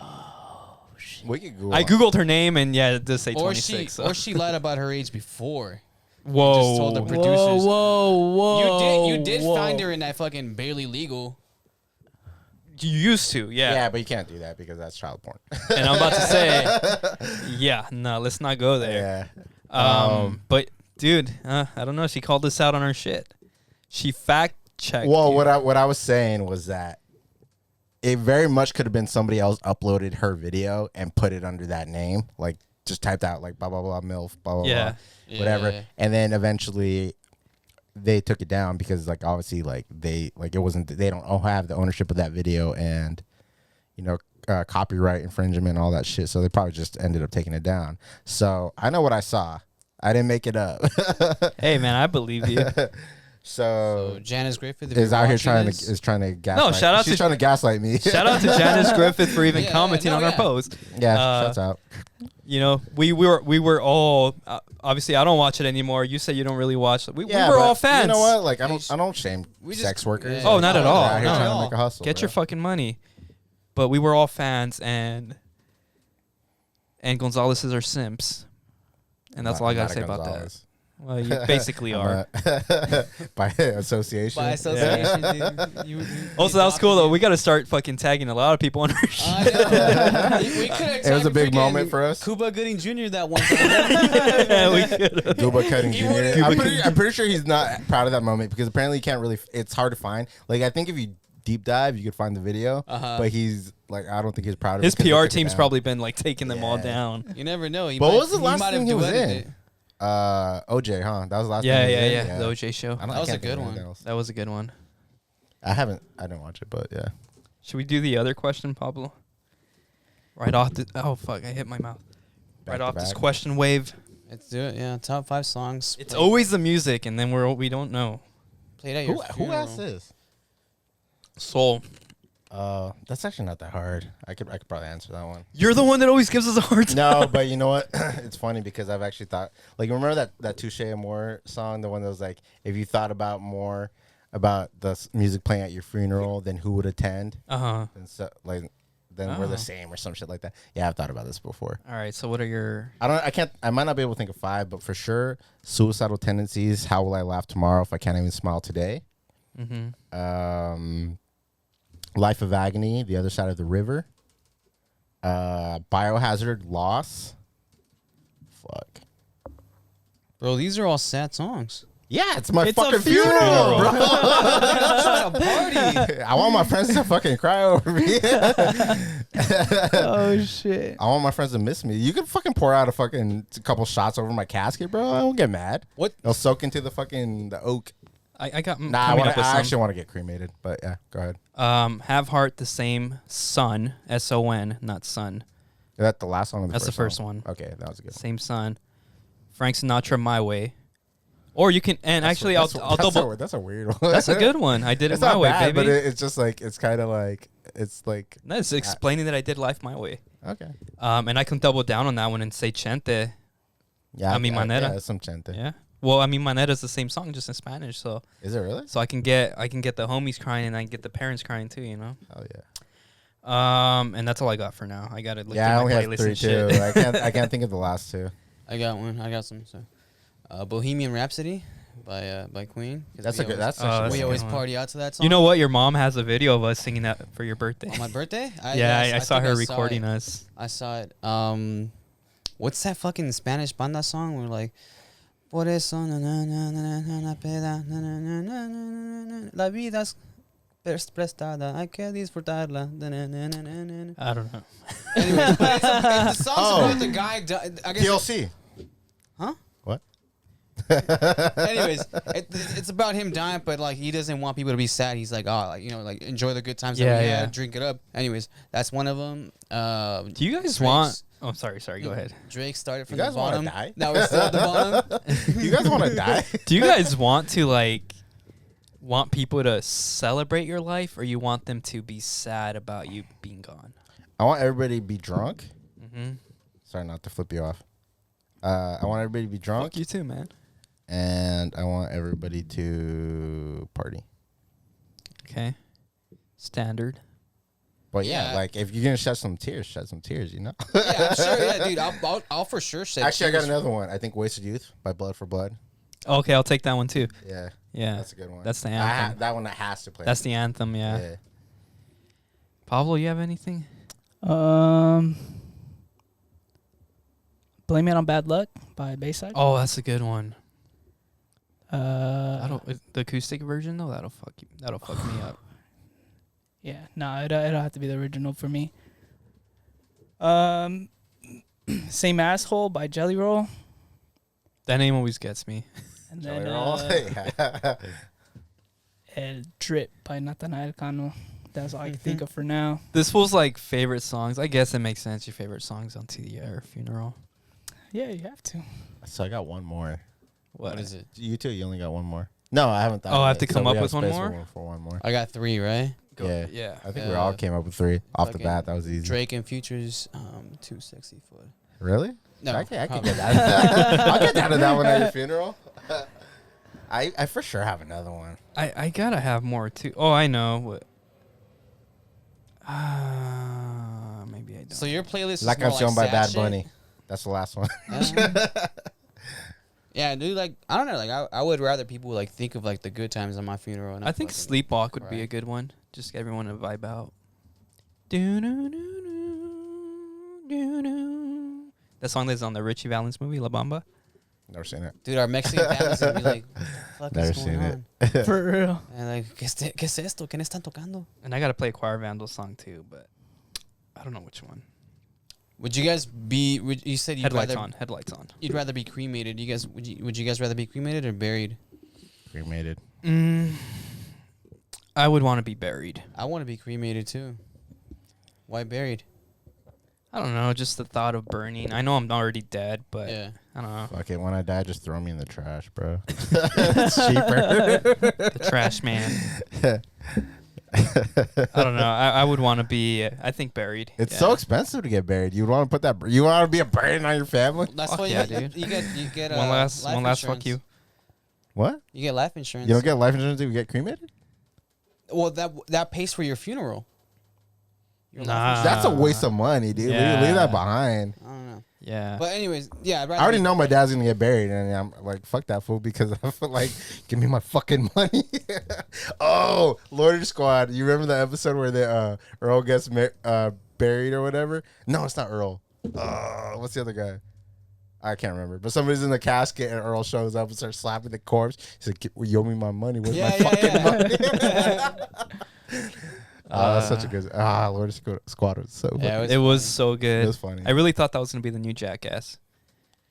We could Google. I Googled her name, and yeah, it does say Or 26. so. she lied about her age before. Whoa. Just told the Whoa, producers. whoa. You did whoa. find her in that fucking barely legal. You used to, Yeah, but you can't do that because that's child porn. And I'm about to say, yeah, no, let's not go there. yeah. But dude, I don't know. She called us out on our shit. She fact checked. Well, you. what I was saying was that it very much could have been somebody else uploaded her video and put it under that name, like just typed out like blah blah blah MILF blah blah Yeah. blah whatever, Yeah. and then eventually they took it down because like obviously like they like it wasn't they don't have the ownership of that video and copyright infringement and all that shit, so they probably just ended up taking it down. So I know what I saw. I didn't make it up. Hey man, I believe you. So Janice Griffith if is you're out here watching trying to gaslight. shout out She's to- trying to gaslight me. Shout out to Janice Griffith for even Yeah, commenting no, on our yeah. post. Yeah, Uh, shouts out. You know, we were all obviously I don't watch it anymore. You say you don't really watch it. We were but all fans. You know what? Like I don't shame We just- sex workers. yeah. Oh, not at all. They're out here No. trying to make a hustle. Get bro. your fucking money. But we were all fans, and Gonzalez's are simps, and that's all I gotta say about that. Gonzalez. Well, you basically are. By association. By association, dude. Also, that was cool though. We gotta start fucking tagging a lot of people on our shit. I know. we could have It was a big moment for us. Cuba Gooding Jr. that one time. Yeah, we could. Gooba Cutting He Jr. would've- I'm pretty sure he's not proud of that moment because apparently he can't really. It's hard to find. Like I think if you deep dive, you could find the video. But he's like, I don't think he's proud of. His it 'cause they PR took it team's down. probably been like taking them all Yeah. down. You never know. But what was the last thing he was in? It. OJ, huh? That was the last. Yeah, thing he yeah, was yeah. in? The OJ show. I don't- That I was a can't think good of one. anything else. That was a good one. I didn't watch it, but yeah. Should we do the other question, Pablo? Right off the. Oh fuck! I hit my mouth. Back Right to off this back. question wave. Let's do it. Yeah, top 5 songs. It's always the music, and then we don't know. played at your Who asked funeral. this? Soul. That's actually not that hard. I could probably answer that one. You're the one that always gives us a hard time. No, but you know what? It's funny because I've actually thought, like, remember that Touche Amore song, the one that was like, if you thought about more about the music playing at your funeral, then who would attend? Uh huh. And so, like, then we're Oh. the same or some shit like that. Yeah, I've thought about this before. All right. So what are your? I might not be able to think of 5, but for sure, Suicidal Tendencies, How Will I Laugh Tomorrow If I Can't Even Smile Today? Mm-hmm. Life of Agony, The Other Side of the River. Biohazard, Loss. Fuck. Bro, these are all sad songs. Yeah, it's my It's a fucking funeral. funeral, bro. I'm trying to party. I want my friends to fucking cry over me. Oh shit. I want my friends to miss me. You can fucking pour out a couple shots over my casket, bro. I won't get mad. What? They'll soak into the oak. I got. Nah, coming up with I some. actually want to get cremated, but yeah, go ahead. Have heart the same sun, SON, not sun. Is that the last song or the That's first the first song? one. Okay, that was a good one. Same sun. Frank Sinatra, My Way. Or you can, and actually, I'll double. That's a weird one. That's a good one. I did it It's my not way, bad, baby. but it's just like it's kind of like it's like That's explaining that I did life my way. okay. And I can double down on that one and say Chente. Yeah, A mi manera. Yeah, some chente. Yeah. Well, I mean, Manera is the same song, just in Spanish. So Is it really? I can get the homies crying and I can get the parents crying too. You know. Oh yeah. And that's all I got for now. I got to look Yeah, I at only my have playlist 3 and too. shit. I can't think of the last 2. I got one. I got some. So, Bohemian Rhapsody by Queen. 'Cause That's we a good. always- That's Oh, actually that's we a good. always one. party out to that song. You know what? Your mom has a video of us singing that for your birthday. On my birthday? I yes, saw think her I recording it. us. I saw it. What's that fucking Spanish banda song? We're like, por eso na na na na na na peda na na na na na na la vida es prestada, hay que disfrutarla. Na na na na na na. I don't know. Anyways, but it's the song's Oh. about the guy. I guess. TLC. Huh? What? Anyways, it's about him dying, but like he doesn't want people to be sad. He's like, oh, like, you know, like enjoy the good times that Yeah, we yeah. had, drink it up. Anyways, that's one of them. Do you guys want? Oh, sorry. Go ahead. Drake started from You guys the wanna bottom. die? Now we're still at the bottom. You guys want to die? Do you guys want to want people to celebrate your life, or you want them to be sad about you being gone? I want everybody to be drunk. Mm-hmm. Sorry, not to flip you off. I want everybody to be drunk, Fuck you too, man. and I want everybody to party. Okay. Standard. But yeah, Yeah. like if you're gonna shed some tears, you know. Yeah, I'm sure. Yeah, dude, I'll for sure say. Actually, I got another one. I think "Wasted Youth" by Blood for Blood. Okay, I'll take that one too. Yeah, Yeah. that's a good one. That's the I anthem. that one that has to play. That's the anthem, yeah. Pablo, you have anything? Blame It on Bad Luck by Bayside. Oh, that's a good one. Uh, The acoustic version though, that'll fuck me up. yeah, no, it'll have to be the original for me. Same Asshole by Jelly Roll, That name always gets me. and Jelly then Roll. Yeah. El Drip by Nathanael Cano. That's all I can think of for now. This fool's like favorite songs. I guess it makes sense. Your favorite songs on TDR funeral. Yeah, you have to. So I got one more. What is it? You too. You only got one more. No, I haven't thought. Oh, of I have it. to come we up have with one space more? For one more. I got 3, right? Go. Yeah. Yeah. I think we all came up with 3 off the fucking bat. That was easy. Drake and Future's Too Sexy for. Really? No, I can probably. get that. I'll get down to that one at your funeral. I for sure have another one. I gotta have more too. Oh, I know. What? Maybe I don't. So your playlist La is more Canción like by sad Bad shit? Bunny. That's the last one. Yeah, dude. Like I don't know. Like I would rather people like think of like the good times on my funeral. And I think fucking Sleepwalk would be cry. a good one. Just get everyone to vibe out. That song that's on the Richie Valens movie, La Bamba. Never seen it. Dude, our Mexican family's gonna be like, what the fuck Never is going seen on? it. For real. And like, ¿qué es esto? ¿Qué están tocando? And I gotta play a Choir Vandal song too, but I don't know which one. Would you guys be? You said you'd Headlights rather on. Headlights on. you'd rather be cremated. You guys would you guys rather be cremated or buried? Cremated. I would want to be buried. I want to be cremated too. Why buried? I don't know, just the thought of burning. I know I'm already dead, but Yeah. I don't know. Fuck it. When I die, just throw me in the trash, bro. It's cheaper. The trash man. I don't know. I would want to be, I think, buried. It's Yeah. so expensive to get buried. You want to put that? You want to be a burden on your family? That's Fuck why yeah, you, dude. you get One last life fuck insurance. you. What? You get life insurance. You don't get life insurance if you get cremated? Well, that pays for your funeral. Your life Nah. insurance. That's a waste of money, dude. Yeah. Leave that behind. I don't know. Yeah. But anyways, yeah. I'd rather I already be- know my dad's gonna get buried, and I'm like, fuck that fool, because I feel like, give me my fucking money. Oh, Lord Squad. You remember the episode where the Earl gets buried or whatever? No, it's not Earl. What's the other guy? I can't remember. But somebody's in the casket, and Earl shows up and starts slapping the corpse. He's like, well, you owe me my money. Where's my fucking money? That's such a good. Lord Squad was so funny. Yeah, it was so good. It was funny. I really thought that was going to be the new Jackass.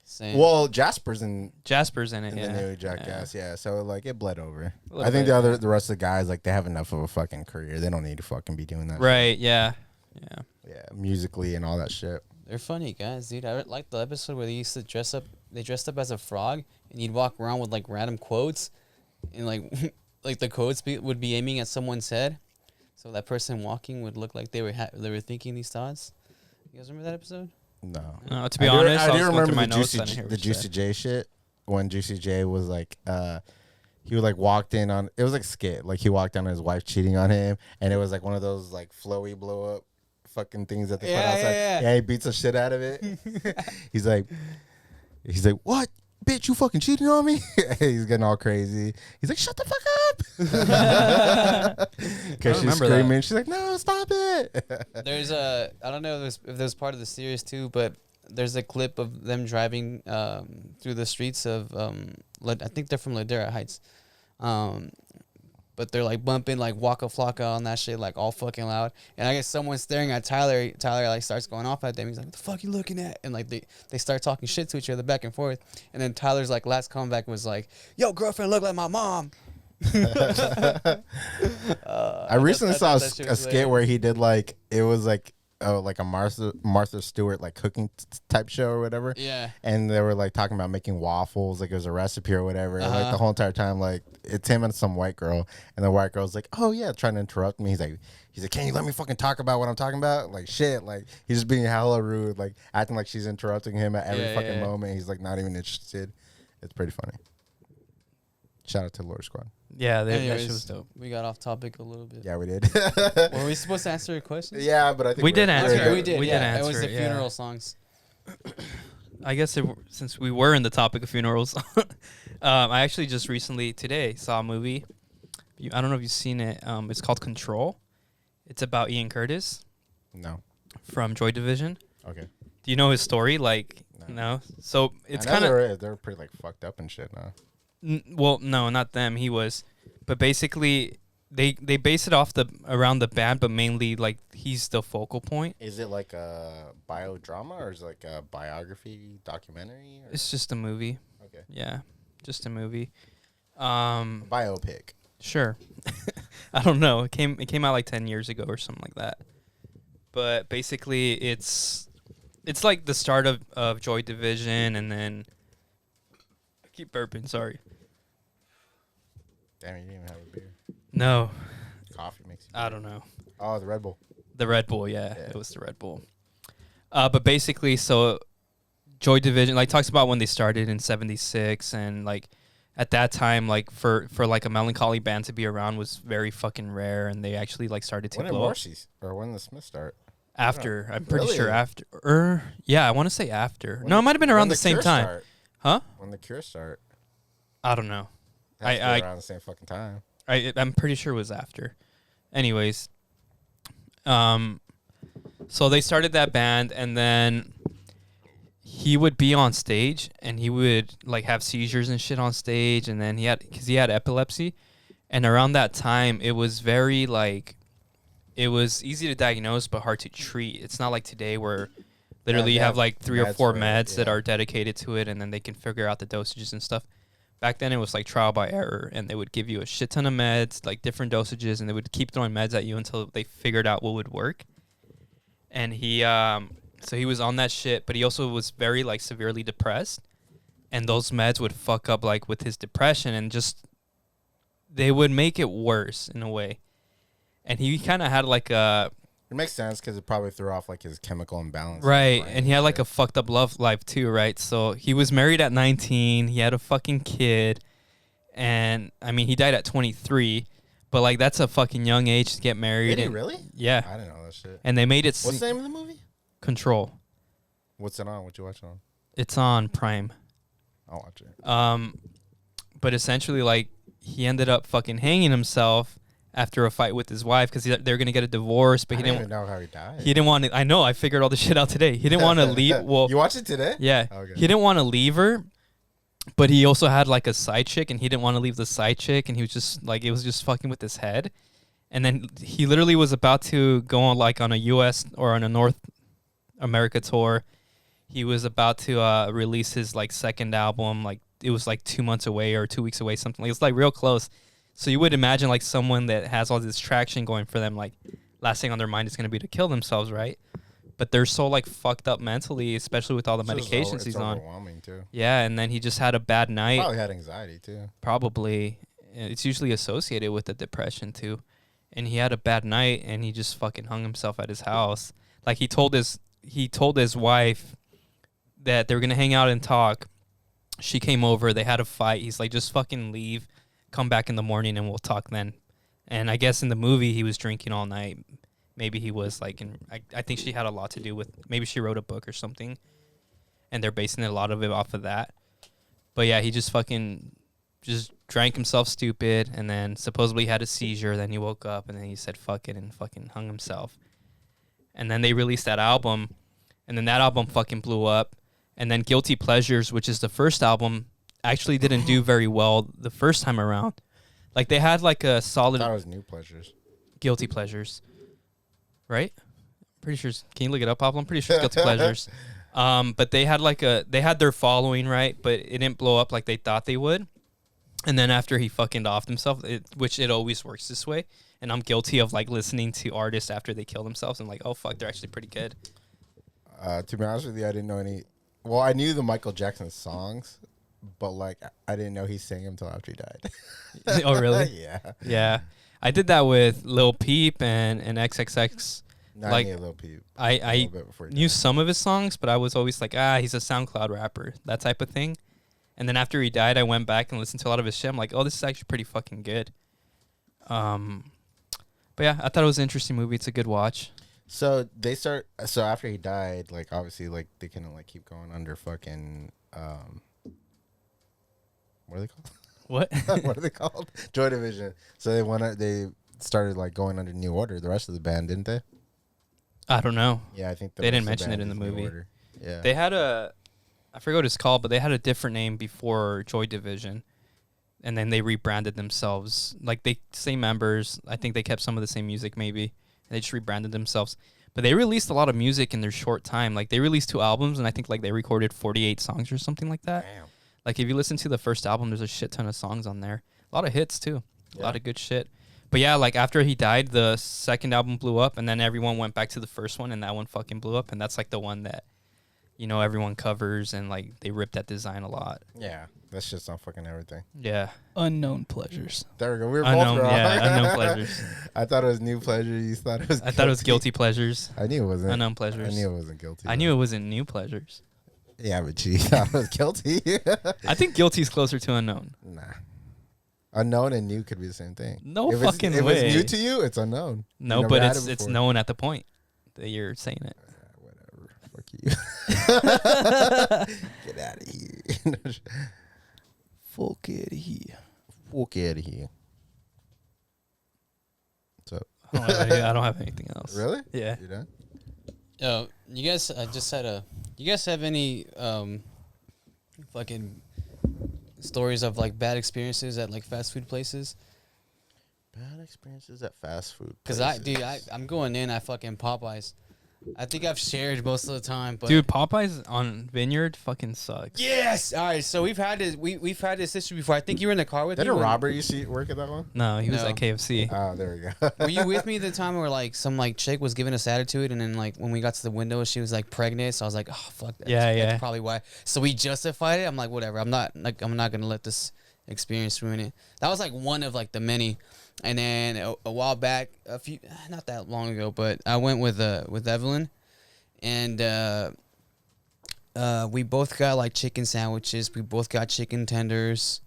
Same. Well, Jasper's in Jasper's in it, the yeah. new Jackass, yeah. So like it bled over. A little I think bit. the rest of the guys, like, they have enough of a fucking career. They don't need to fucking be doing that. Right, yeah. Yeah. shit. Yeah, musically and all that shit. They're funny guys, dude. I like the episode where they used to dress up. They dressed up as a frog, and you'd walk around with like random quotes, and like like the quotes would be aiming at someone's head, so that person walking would look like they were thinking these thoughts. You guys remember that episode? No. No, to be honest, I do was going through my the notes. I didn't hear the what you Juicy said. J shit when Juicy J was like, he would like walked in on, it was like a skit, like he walked in on his wife cheating on him, and it was like one of those like flowy blow up fucking things that they put outside. Yeah, he beats the shit out of it. he's like, what? Bitch, you fucking cheating on me? He's getting all crazy. He's like, shut the fuck up. Because she's remember screaming. that. She's like, no, stop it. There's a I don't know if there's part of the series too, but there's a clip of them driving through the streets of I think they're from Ladera Heights, but they're like bumping like Waka Flocka on that shit like all fucking loud, and I guess someone's staring at Tyler. Tyler like starts going off at them. He's like, "What the fuck you looking at?" And like they start talking shit to each other back and forth, and then Tyler's like last comeback was like, "Yo, girlfriend look like my mom." I recently saw a skit where he did like, it was like a Martha Stewart like cooking type show or whatever. Yeah. And they were like talking about making waffles, like it was a recipe or whatever. And, like the whole entire time, like it's him and some white girl, and the white girl's like, "Oh yeah," trying to interrupt me. He's like, "Can you let me fucking talk about what I'm talking about?" Like shit, like he's just being hella rude, like acting like she's interrupting him at every fucking moment. He's like not even interested. It's pretty funny. Shout out to Lord Squad. Yeah, that Anyways, shit was dope. we got off topic a little bit. Yeah, we did. Were we supposed to answer a question? Yeah, but I think We did we're- answer Okay, it. we did. We did yeah, answer it was the it, yeah. funeral songs. I guess since we were in the topic of funerals, I actually just recently today saw a movie. I don't know if you've seen it. It's called Control. It's about Ian Curtis No. from Joy Division. Okay. Do you know his story? Like, no. So it's kind of they're pretty like fucked up and shit now. well, no, not them. He was, but basically they base it off around the band, but mainly like he's the focal point. Is it like a biodrama or is it like a biography documentary? Or? It's just a movie. Okay. Yeah, just a movie. Biopic. Sure. I don't know. It came out like 10 years ago or something like that. But basically it's like the start of Joy Division, and then I keep burping, sorry. Damn, you didn't even have a beer. No, Coffee makes you. I don't know. Oh, the Red Bull. The Red Bull, yeah, Yeah. it was the Red Bull. But basically, so Joy Division like talks about when they started in '76, and like at that time, like for like a melancholy band to be around was very fucking rare, and they actually like started to When did blow up Morrissey's or when did the Smiths start? after. I'm pretty sure Really? after. Yeah, I want to say after. When No, it did- might have been when around the same Cure time, start? huh? When the Cure start? I don't know. It has to be I- around the same fucking time. I'm pretty sure it was after. Anyways, so they started that band, and then he would be on stage, and he would like have seizures and shit on stage, and then he had epilepsy, and around that time it was very like, it was easy to diagnose but hard to treat. It's not like today where literally they you have have like 3 or meds 4 for it, meds that yeah. are dedicated to it, and then they can figure out the dosages and stuff. Back then it was like trial by error, and they would give you a shit ton of meds, like different dosages, and they would keep throwing meds at you until they figured out what would work. And so he was on that shit, but he also was very like severely depressed, and those meds would fuck up like with his depression, and just they would make it worse in a way. And he kind of had like a It makes sense because it probably threw off like his chemical imbalance. right, and he had like a fucked up love life too, right? So he was married at 19, he had a fucking kid, and I mean he died at 23, but like that's a fucking young age to get married. Did he and, really? Yeah, I didn't know that shit. and they made it What's the name of the movie? Control. What's it on? What you watching on? It's on Prime. I'll watch it. But essentially, like, he ended up fucking hanging himself after a fight with his wife because they were gonna get a divorce, but I he didn't didn't. even know how he died. He didn't want to. I know. I figured all this shit out today. He didn't want to leave. Well, you watched it today? yeah. Okay. He didn't want to leave her, but he also had like a side chick, and he didn't want to leave the side chick, and he was just like, it was just fucking with his head. And then he literally was about to go on like on a U.S. or on a North America tour. He was about to release his like second album. Like it was like 2 months away or 2 weeks away, something. Like, it's like real close. So you would imagine like someone that has all this traction going for them, like last thing on their mind is going to be to kill themselves, right? But they're so like fucked up mentally, especially with all the medications he's on. Overwhelming too. Yeah, and then he just had a bad night. Probably had anxiety too. Probably. It's usually associated with the depression too. And he had a bad night, and he just fucking hung himself at his house. Like he told his wife that they were gonna hang out and talk. She came over. They had a fight. He's like, just fucking leave, come back in the morning, and we'll talk then. And I guess in the movie he was drinking all night. Maybe he was like, I think she had a lot to do with. Maybe she wrote a book or something, and they're basing a lot of it off of that. But yeah, he just fucking just drank himself stupid, and then supposedly had a seizure. Then he woke up, and then he said fuck it and fucking hung himself. And then they released that album, and then that album fucking blew up. And then Guilty Pleasures, which is the first album, actually didn't do very well the first time around. Like they had like a I solid thought it was New Pleasures. Guilty Pleasures, right? Pretty sure. Can you look it up, Pablo? I'm pretty sure it's Guilty Pleasures. But they had their following, right? But it didn't blow up like they thought they would. And then after he fucking offed himself, which it always works this way, and I'm guilty of like listening to artists after they kill themselves and like, oh fuck, they're actually pretty good. To be honest with you, I didn't know any. Well, I knew the Michael Jackson songs, but like I didn't know he sang them until after he died. Oh really? Yeah. Yeah, I did that with Lil Peep and XXX. Not Like, any Lil Peep. I A little bit before he knew died. some of his songs, but I was always like, he's a SoundCloud rapper, that type of thing. And then after he died, I went back and listened to a lot of his shit. I'm like, oh, this is actually pretty fucking good. But yeah, I thought it was an interesting movie. It's a good watch. So they start. So after he died, like obviously, like they couldn't like keep going under fucking. What are they called? What? What are they called? Joy Division. So they started like going under New Order. The rest of the band, didn't they? I don't know. Yeah, I think They didn't rest of mention it band in the is New movie. Order. Yeah. They had I forget what it's called, but they had a different name before Joy Division. And then they rebranded themselves. Like, same members. I think they kept some of the same music, maybe. And they just rebranded themselves. But they released a lot of music in their short time. Like, they released 2 albums, and I think, like, they recorded 48 songs or something like that. Damn. Like, if you listen to the first album, there's a shit ton of songs on there. A lot of hits, too. A Yeah. lot of good shit. But, yeah, like, after he died, the second album blew up, and then everyone went back to the first one, and that one fucking blew up. And that's, like, the one that you know, everyone covers and like they rip that design a lot. Yeah, that's just on fucking everything. Yeah. Unknown pleasures. There we go. We were Unknown, both wrong. yeah, unknown pleasures. I thought it was new pleasure. You thought it was. I thought it was guilty pleasures. I knew it wasn't. Unknown pleasures. I knew it wasn't guilty. I knew it wasn't new pleasures. Yeah, but gee, thought it was guilty. I think guilty is closer to unknown. Nah. Unknown and new could be the same thing. No if fucking if way. it's new to you, it's unknown. No, You never but had it's it before. known at the point that you're saying it. Whatever. Fuck you. Get out of here. Fuck it here. Fuck out of here. So I don't have anything else. really? Yeah. You done? Yo, you guys, I just had a. You guys have any fucking stories of like bad experiences at like fast food places? Bad experiences at fast food. Cause I'm going in at fucking Popeyes. I think I've shared most of the time, but Dude, Popeyes on Vineyard fucking sucks. yes. All right, so we've had this. We've had this issue before. I think you were in the car with me. Didn't when- Robert used to work at that one? No, he was No. at KFC. Oh, there we go. Were you with me the time where like some like chick was giving us attitude, and then like when we got to the window, she was like pregnant. So I was like, oh fuck that. Yeah, yeah. That's probably why. So we justified it. I'm like, whatever. I'm not gonna let this experience ruin it. That was like one of like the many. And then a while back, not that long ago, but I went with Evelyn, and we both got like chicken sandwiches. We both got chicken tenders.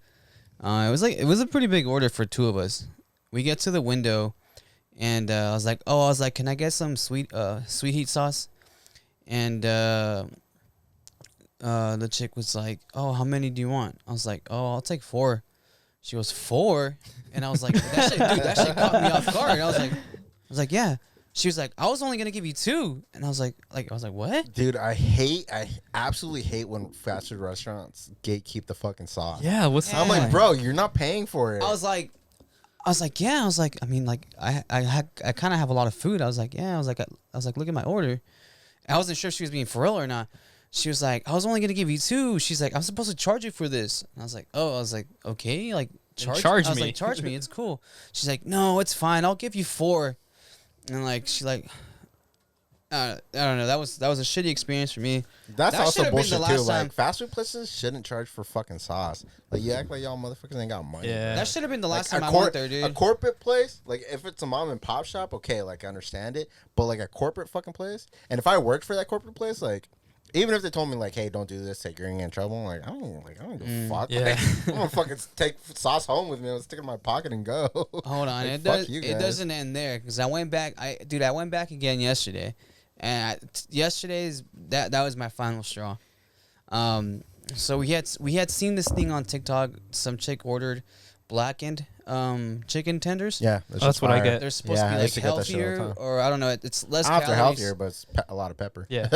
It was a pretty big order for two of us. We get to the window, and I was like, can I get some sweet heat sauce? And the chick was like, oh, how many do you want? I was like, oh, I'll take 4. She goes, 4? And I was like, that shit caught me off guard. I was like, yeah. She was like, I was only gonna give you 2. And I was like, what? Dude, I absolutely hate when fast food restaurants gatekeep the fucking sauce. Yeah, what's I'm like, bro, you're not paying for it. I was like, yeah. I was like, I mean, like, I kind of have a lot of food. I was like, yeah. I was like, look at my order. I wasn't sure if she was being for real or not. She was like, I was only gonna give you 2. She's like, I'm supposed to charge you for this. And I was like, okay, like charge I was me. like, charge me. It's cool. She's like, no, it's fine. I'll give you 4. And like, she like, I don't know. That was a shitty experience for me. That's That also should've been the bullshit too. last time. Like fast food places shouldn't charge for fucking sauce. Like you act like y'all motherfuckers ain't got money. Yeah. That should have been the last Like, time I went there, dude. A corporate place, like if it's a mom and pop shop, okay, like I understand it. But like a corporate fucking place, and if I worked for that corporate place, like even if they told me like, hey, don't do this, you're gonna get in trouble. I'm like, I don't give a fuck. Yeah. Like, I'm gonna fucking take sauce home with me. I'll stick it in my pocket and go. Hold on, Like, it fuck you it guys. doesn't end there because I went back. I went back again yesterday, and yesterday's that was my final straw. So we had seen this thing on TikTok. Some chick ordered blackened chicken tenders. Yeah, That's what I get. They're supposed Yeah, I to be used like to get that shit all the healthier, time. or I don't know. It's less After calories. healthier, but it's a lot of pepper. Yeah.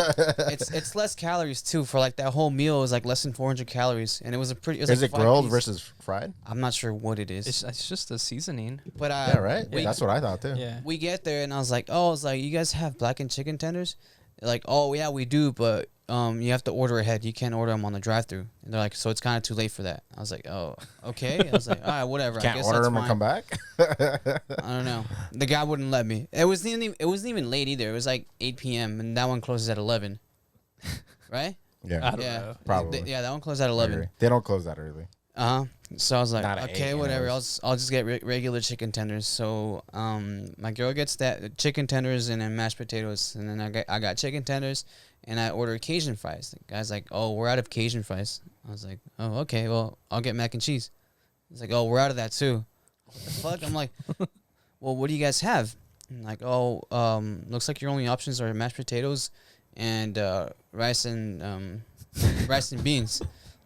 It's less calories too. For like that whole meal is like less than 400 calories, and it was a pretty. It was Is like it 5 grilled piece. versus fried? I'm not sure what it is, It's just a seasoning. but Yeah, right. we- That's what I thought too. Yeah. we get there and I was like, you guys have blackened chicken tenders? They're like, oh yeah, we do, but you have to order ahead. You can't order them on the drive-through. And they're like, so it's kind of too late for that. I was like, oh, okay. I was like, all right, whatever. I Can't guess order that's them and fine. come back. I don't know. The guy wouldn't let me. It wasn't even late either. It was like 8 p.m. and that one closes at 11. Right? I Yeah, don't Yeah. know. probably. Yeah, that one closed at I 11. agree. They don't close that early. So I was like, Not at okay, 8, whatever. anyways. I'll just get regular chicken tenders. So my girl gets that chicken tenders and then mashed potatoes, and then I got chicken tenders, and I ordered Cajun fries. The guy's like, oh, we're out of Cajun fries. I was like, oh, okay, well, I'll get mac and cheese. He's like, oh, we're out of that too. What the fuck? I'm like, well, what do you guys have? I'm like, oh, looks like your only options are mashed potatoes and rice and beans.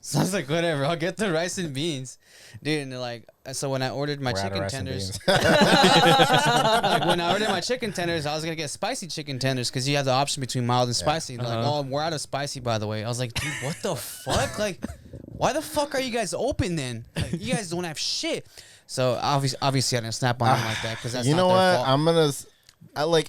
So I was like, whatever, I'll get the rice and beans. Dude, and they're like, so when I ordered my We're out of chicken rice and tenders, beans. like when I ordered my chicken tenders, I was going to get spicy chicken tenders because you have the option between mild and spicy. They're like, Uh-huh. oh, we're out of spicy, by the way. I was like, dude, what the fuck? Like, why the fuck are you guys open then? Like, you guys don't have shit. So obviously I didn't snap on them like that because that's You know not their what? fault. I'm gonna.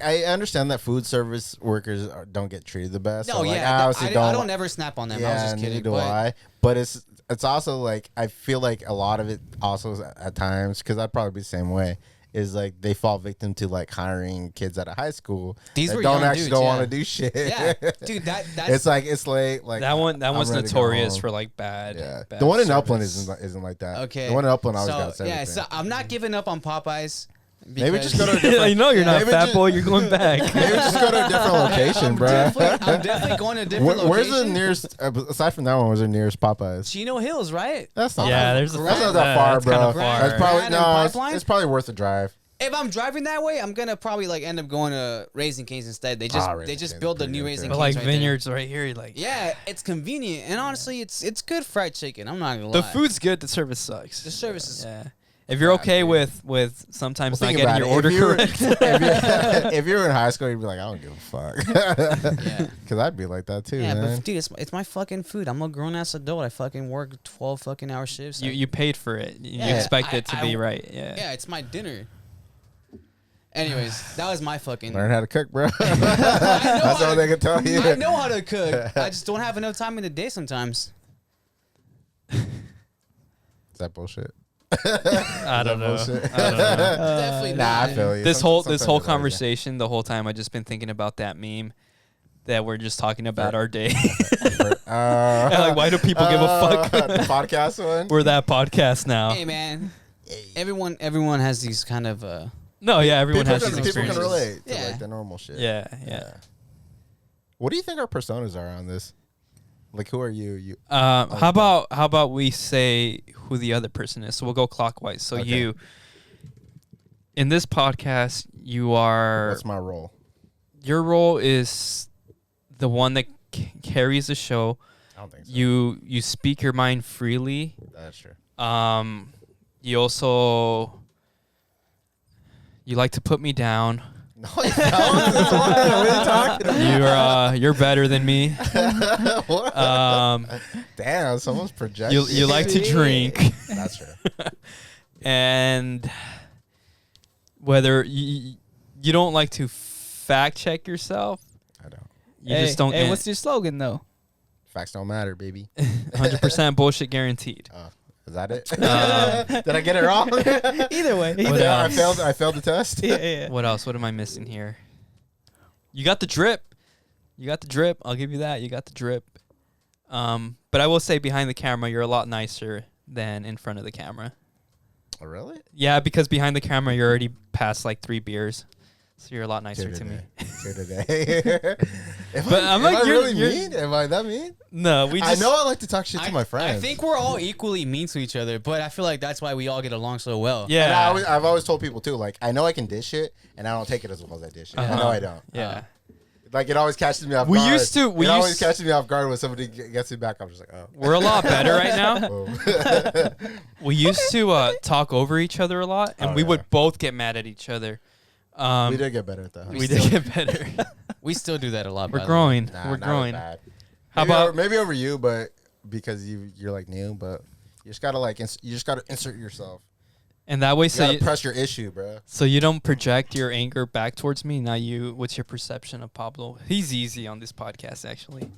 I understand that food service workers don't get treated the best. No, so, like, yeah, I obviously I don't ever snap on them. I was just kidding. neither do but I. But it's also like I feel like a lot of it also is at times because I'd probably be the same way. is like they fall victim to like hiring kids out of high school These that were don't young actually dudes, don't yeah. want to do shit. Yeah, dude, that's it's like it's late. Like that one was ready to go notorious home. for like bad. Yeah, bad the one in service. Upland isn't like that. okay. The one in Upland always so, got everything. yeah, so I'm not giving up on Popeyes. Maybe just go to a I different. know you're not Maybe fat just- boy. You're going back. Maybe just go to a different location, bro. I'm definitely going to a different location. Where's the nearest? Aside from that one, where's the nearest Popeyes? Chino Hills, right? That's not. Yeah, that, there's a that's not that far, that's bro. kinda far. That's probably Grand and Pipeline? it's probably worth the drive. If I'm driving that way, I'm gonna probably like end up going to Raising Cane's instead. They just Raising Cane's built a pretty new good, Raising too. But Cane's like right there. vineyards right here, you're like Yeah, it's convenient and honestly, it's good fried chicken. I'm not gonna the lie. food's good. The service sucks. the service is Yeah. If you're okay with sometimes Well, not think getting about your order it. If you were- correct. if you were in high school, you'd be like, I don't give a fuck. Yeah. Because I'd be like that too, yeah, man. but dude, it's my fucking food. I'm a grown ass adult. I fucking work 12 fucking hour shifts. you paid for it. You Yeah, expect it to I- be right. Yeah. yeah, it's my dinner. Anyways, that was my fucking. Learn how to cook, bro. I know That's how all to- they can tell you. I know how to cook. I just don't have enough time in the day sometimes. Is that bullshit? I don't know. bullshit? I don't know. Definitely Nah, not. I feel you. This Some- whole sometimes this whole it's like that. conversation, the whole time, I just been thinking about that meme that we're just talking about our day. Like, why do people give a fuck? The podcast one. We're that podcast now. Hey man, everyone has these kind of No, yeah, everyone has these People can experiences. relate to Yeah. like the normal shit. Yeah. What do you think our personas are on this? Like, who are you? You. How about we say who the other person is? So we'll go clockwise. So Okay. you, in this podcast, you are. What's my role? Your role is the one that carries the show. I don't think so. You speak your mind freely. That's true. You also you like to put me down. No, you don't. What are you talking about? You're better than me. What? Damn, someone's projecting. You like to drink, That's true. and whether you don't like to fact check yourself. I don't. You just don't. Hey, what's your slogan though? Facts don't matter, baby. 100% bullshit guaranteed. Is that it? Um, Did I get it wrong? Either way. What I else? failed the test. Yeah. What else? What am I missing here? You got the drip. I'll give you that. You got the drip. But I will say behind the camera, you're a lot nicer than in front of the camera. Oh, really? Yeah, because behind the camera, you're already past like 3 beers. So you're a lot nicer to me. Today. But I'm like, am I you're- really you're- mean? Am I that mean? No, we just. I know I like to talk shit to my friends. I think we're all equally mean to each other, but I feel like that's why we all get along so well. And Yeah. I've always told people too, like, I know I can dish it, and I don't take it as well as I dish it. I Uh-huh. know I don't. Yeah. Like, it always catches me off We guard. used to- we it always used- catches me off guard when somebody gets me back. I'm just like, oh. We're a lot better right now. Boom. We used to talk over each other a lot, and Oh, we yeah. would both get mad at each other. We did get better at that. We did get better. We still do that a lot. We're by the way. growing. Nah, We're not growing. Bad. How Maybe about- over, maybe over you, but because you're like new, but you just gotta like you just gotta insert yourself. And that way, You so gotta you, press your issue, bro. so you don't project your anger back towards me. Now what's your perception of Pablo? He's easy on this podcast, actually.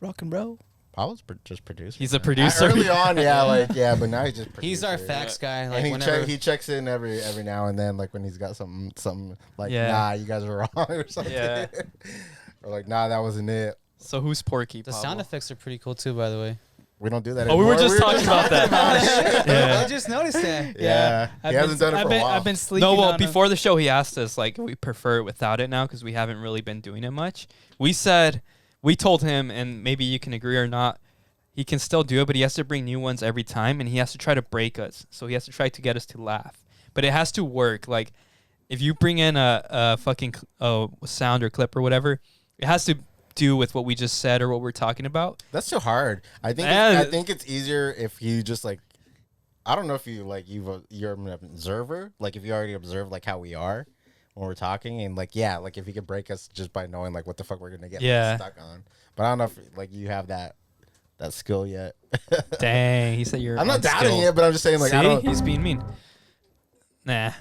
Rock and bro. Paul's just producer. He's a man. producer. Early on, yeah, but now he's just producer. He's our facts guy. Like And whenever he checks in every now and then, like when he's got something like, Yeah. nah, you guys are wrong or something. Yeah. Or like, nah, that wasn't it. So who's Porky? the Pablo? sound effects are pretty cool too, by the way. We don't do that Oh, we anymore. were just talking about that. I Yeah. just noticed that. Yeah. He hasn't done it for a while. I've been sleeping. No, well, on before the show, he asked us like we prefer it without it now because we haven't really been doing it much. We told him, and maybe you can agree or not, he can still do it, but he has to bring new ones every time, and he has to try to break us. So he has to try to get us to laugh, but it has to work. Like if you bring in a fucking sound or clip or whatever, it has to do with what we just said or what we're talking about. That's too hard. I think it's easier if you just like, I don't know if you like you're an observer. Like if you already observe like how we are when we're talking, and like like if you could break us just by knowing like what the fuck we're gonna get stuck on. But I don't know if like you have that skill yet. Dang, he said you're. I'm not doubting unskilled. it, but I'm just saying like See? I don't. He's being mean. Nah.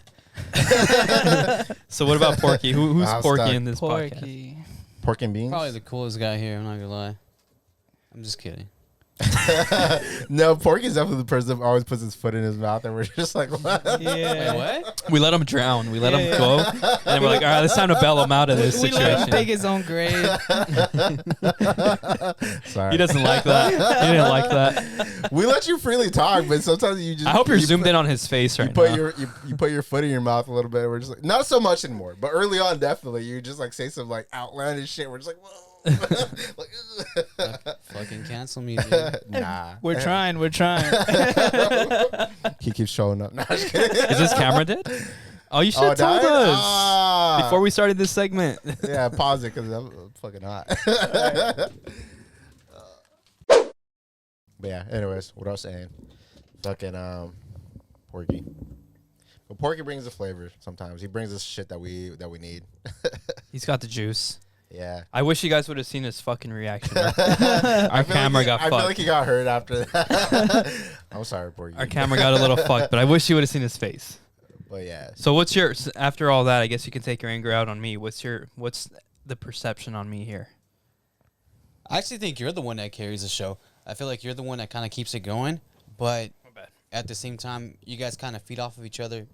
So what about Porky? Who's I'm Porky stuck. in this podcast? Porky. Pork and beans. Probably the coolest guy here. I'm not gonna lie. I'm just kidding. No, Porky's definitely the person that always puts his foot in his mouth, and we're just like, what? Yeah. Wait, what? We let him drown. We let him Yeah. go, and then we're like, all right, it's time to bail him out of this We let him situation. dig his own grave. Sorry. He doesn't like that. He didn't like that. We let you freely talk, but sometimes you just. I hope you're you zoomed put- in on his face You right put now. you put your foot in your mouth a little bit. We're just like, not so much anymore, but early on, definitely. You just like say some like outlandish shit. We're just like, whoa. Fucking cancel me, dude. Nah. We're trying. We're trying. He keeps showing up. Nah, just kidding. Is this camera dead? Oh, you should have told died? us Ah. before we started this segment. Yeah, pause it because I'm fucking hot. But yeah, anyways, what I was saying. Fucking Porky. But Porky brings the flavor sometimes. He brings us shit that we need. He's got the juice. Yeah. I wish you guys would have seen his fucking reaction. Our I feel camera like got I fucked. feel like he got hurt after that. I'm sorry, Porky. Our camera got a little fucked, but I wish you would have seen his face. But yeah. So what's your after all that? I guess you can take your anger out on me. What's the perception on me here? I actually think you're the one that carries the show. I feel like you're the one that kind of keeps it going, but My bad. at the same time, you guys kind of feed off of each other.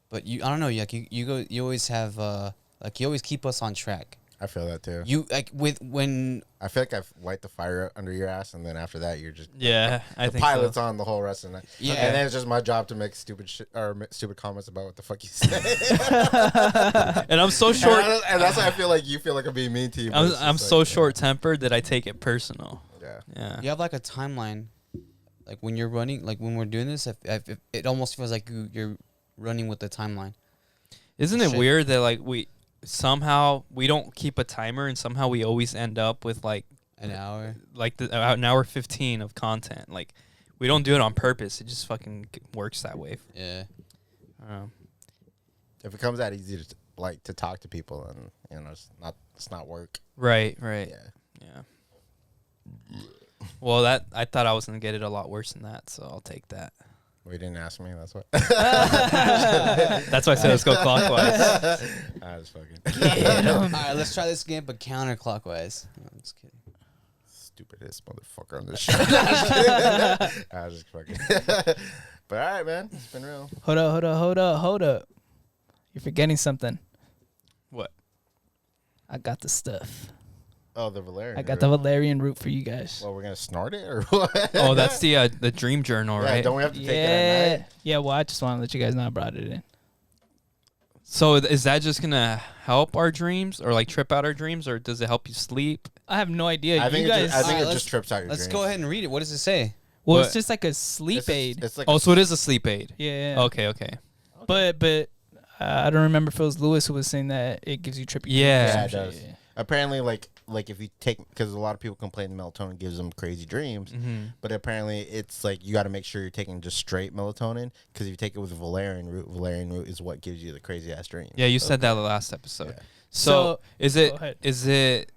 But I don't know. You always have like you always keep us on track. I feel that too. You like when I feel like I've light the fire under your ass, and then after that, you're just Yeah, I the think pilot's so. on the whole rest of the night. Yeah. And then it's just my job to make stupid shit or stupid comments about what the fuck you say. And I'm so short. and that's why I feel like you feel like I'm being mean to you. but it's just I'm like, so yeah. short-tempered that I take it personal. Yeah. Yeah. you have like a timeline, like when you're running, like when we're doing this, if it almost feels like you're running with the timeline. Isn't it Shit. weird that like we don't keep a timer and somehow we always end up with like An hour. an hour 15 of content. Like we don't do it on purpose. It just fucking works that way. Yeah. If it comes that easy to talk to people, and it's not work. Right. Yeah. Yeah. Well, I thought I was gonna get it a lot worse than that, so I'll take that. Well, you didn't ask me. That's why. That's why I said let's go clockwise. I was fucking All right, let's try this again, but counterclockwise. No, I'm just kidding. stupidest motherfucker on this show. I was just fucking. But all right, man. It's been real. Hold up. You're forgetting something. What? I got the stuff. Oh, the Valerian. I got the Valerian root for you guys. Well, we're gonna snort it or what? Oh, that's the dream journal, Yeah, right? don't we have to take it at Yeah. night? Yeah, well, I just want to let you guys know I brought it in. So is that just gonna help our dreams, or like trip out our dreams, or does it help you sleep? I have no idea. I think you guys. I think Alright, it just trips out your Let's dreams. go ahead and read it. What does it say? well, What? it's just like a sleep It's just- aid. It's like Oh, so it is a sleep aid. Yeah. Okay. But I don't remember if it was Lewis who was saying that it gives you trippy. Yeah. Yeah, it does. Apparently, like if you take, because a lot of people complain the melatonin gives them crazy dreams, Mm-hmm. but apparently it's like you got to make sure you're taking just straight melatonin, because if you take it with valerian root is what gives you the crazy ass dream. Yeah, you said that the last episode. Yeah. So is go ahead. it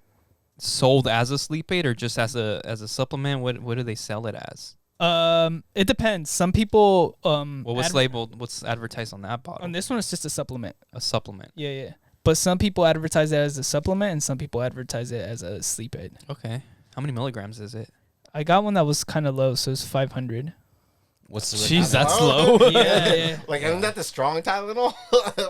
sold as a sleep aid or just as a supplement? What do they sell it as? It depends. Some people What's advertised on that bottle? on this one it's just a supplement. A supplement. Yeah. But some people advertise it as a supplement and some people advertise it as a sleep aid. Okay. How many milligrams is it? I got one that was kind of low, so it's 500. What's the Jeez, that's Oh. low. Yeah. Like, isn't that the strong Tylenol?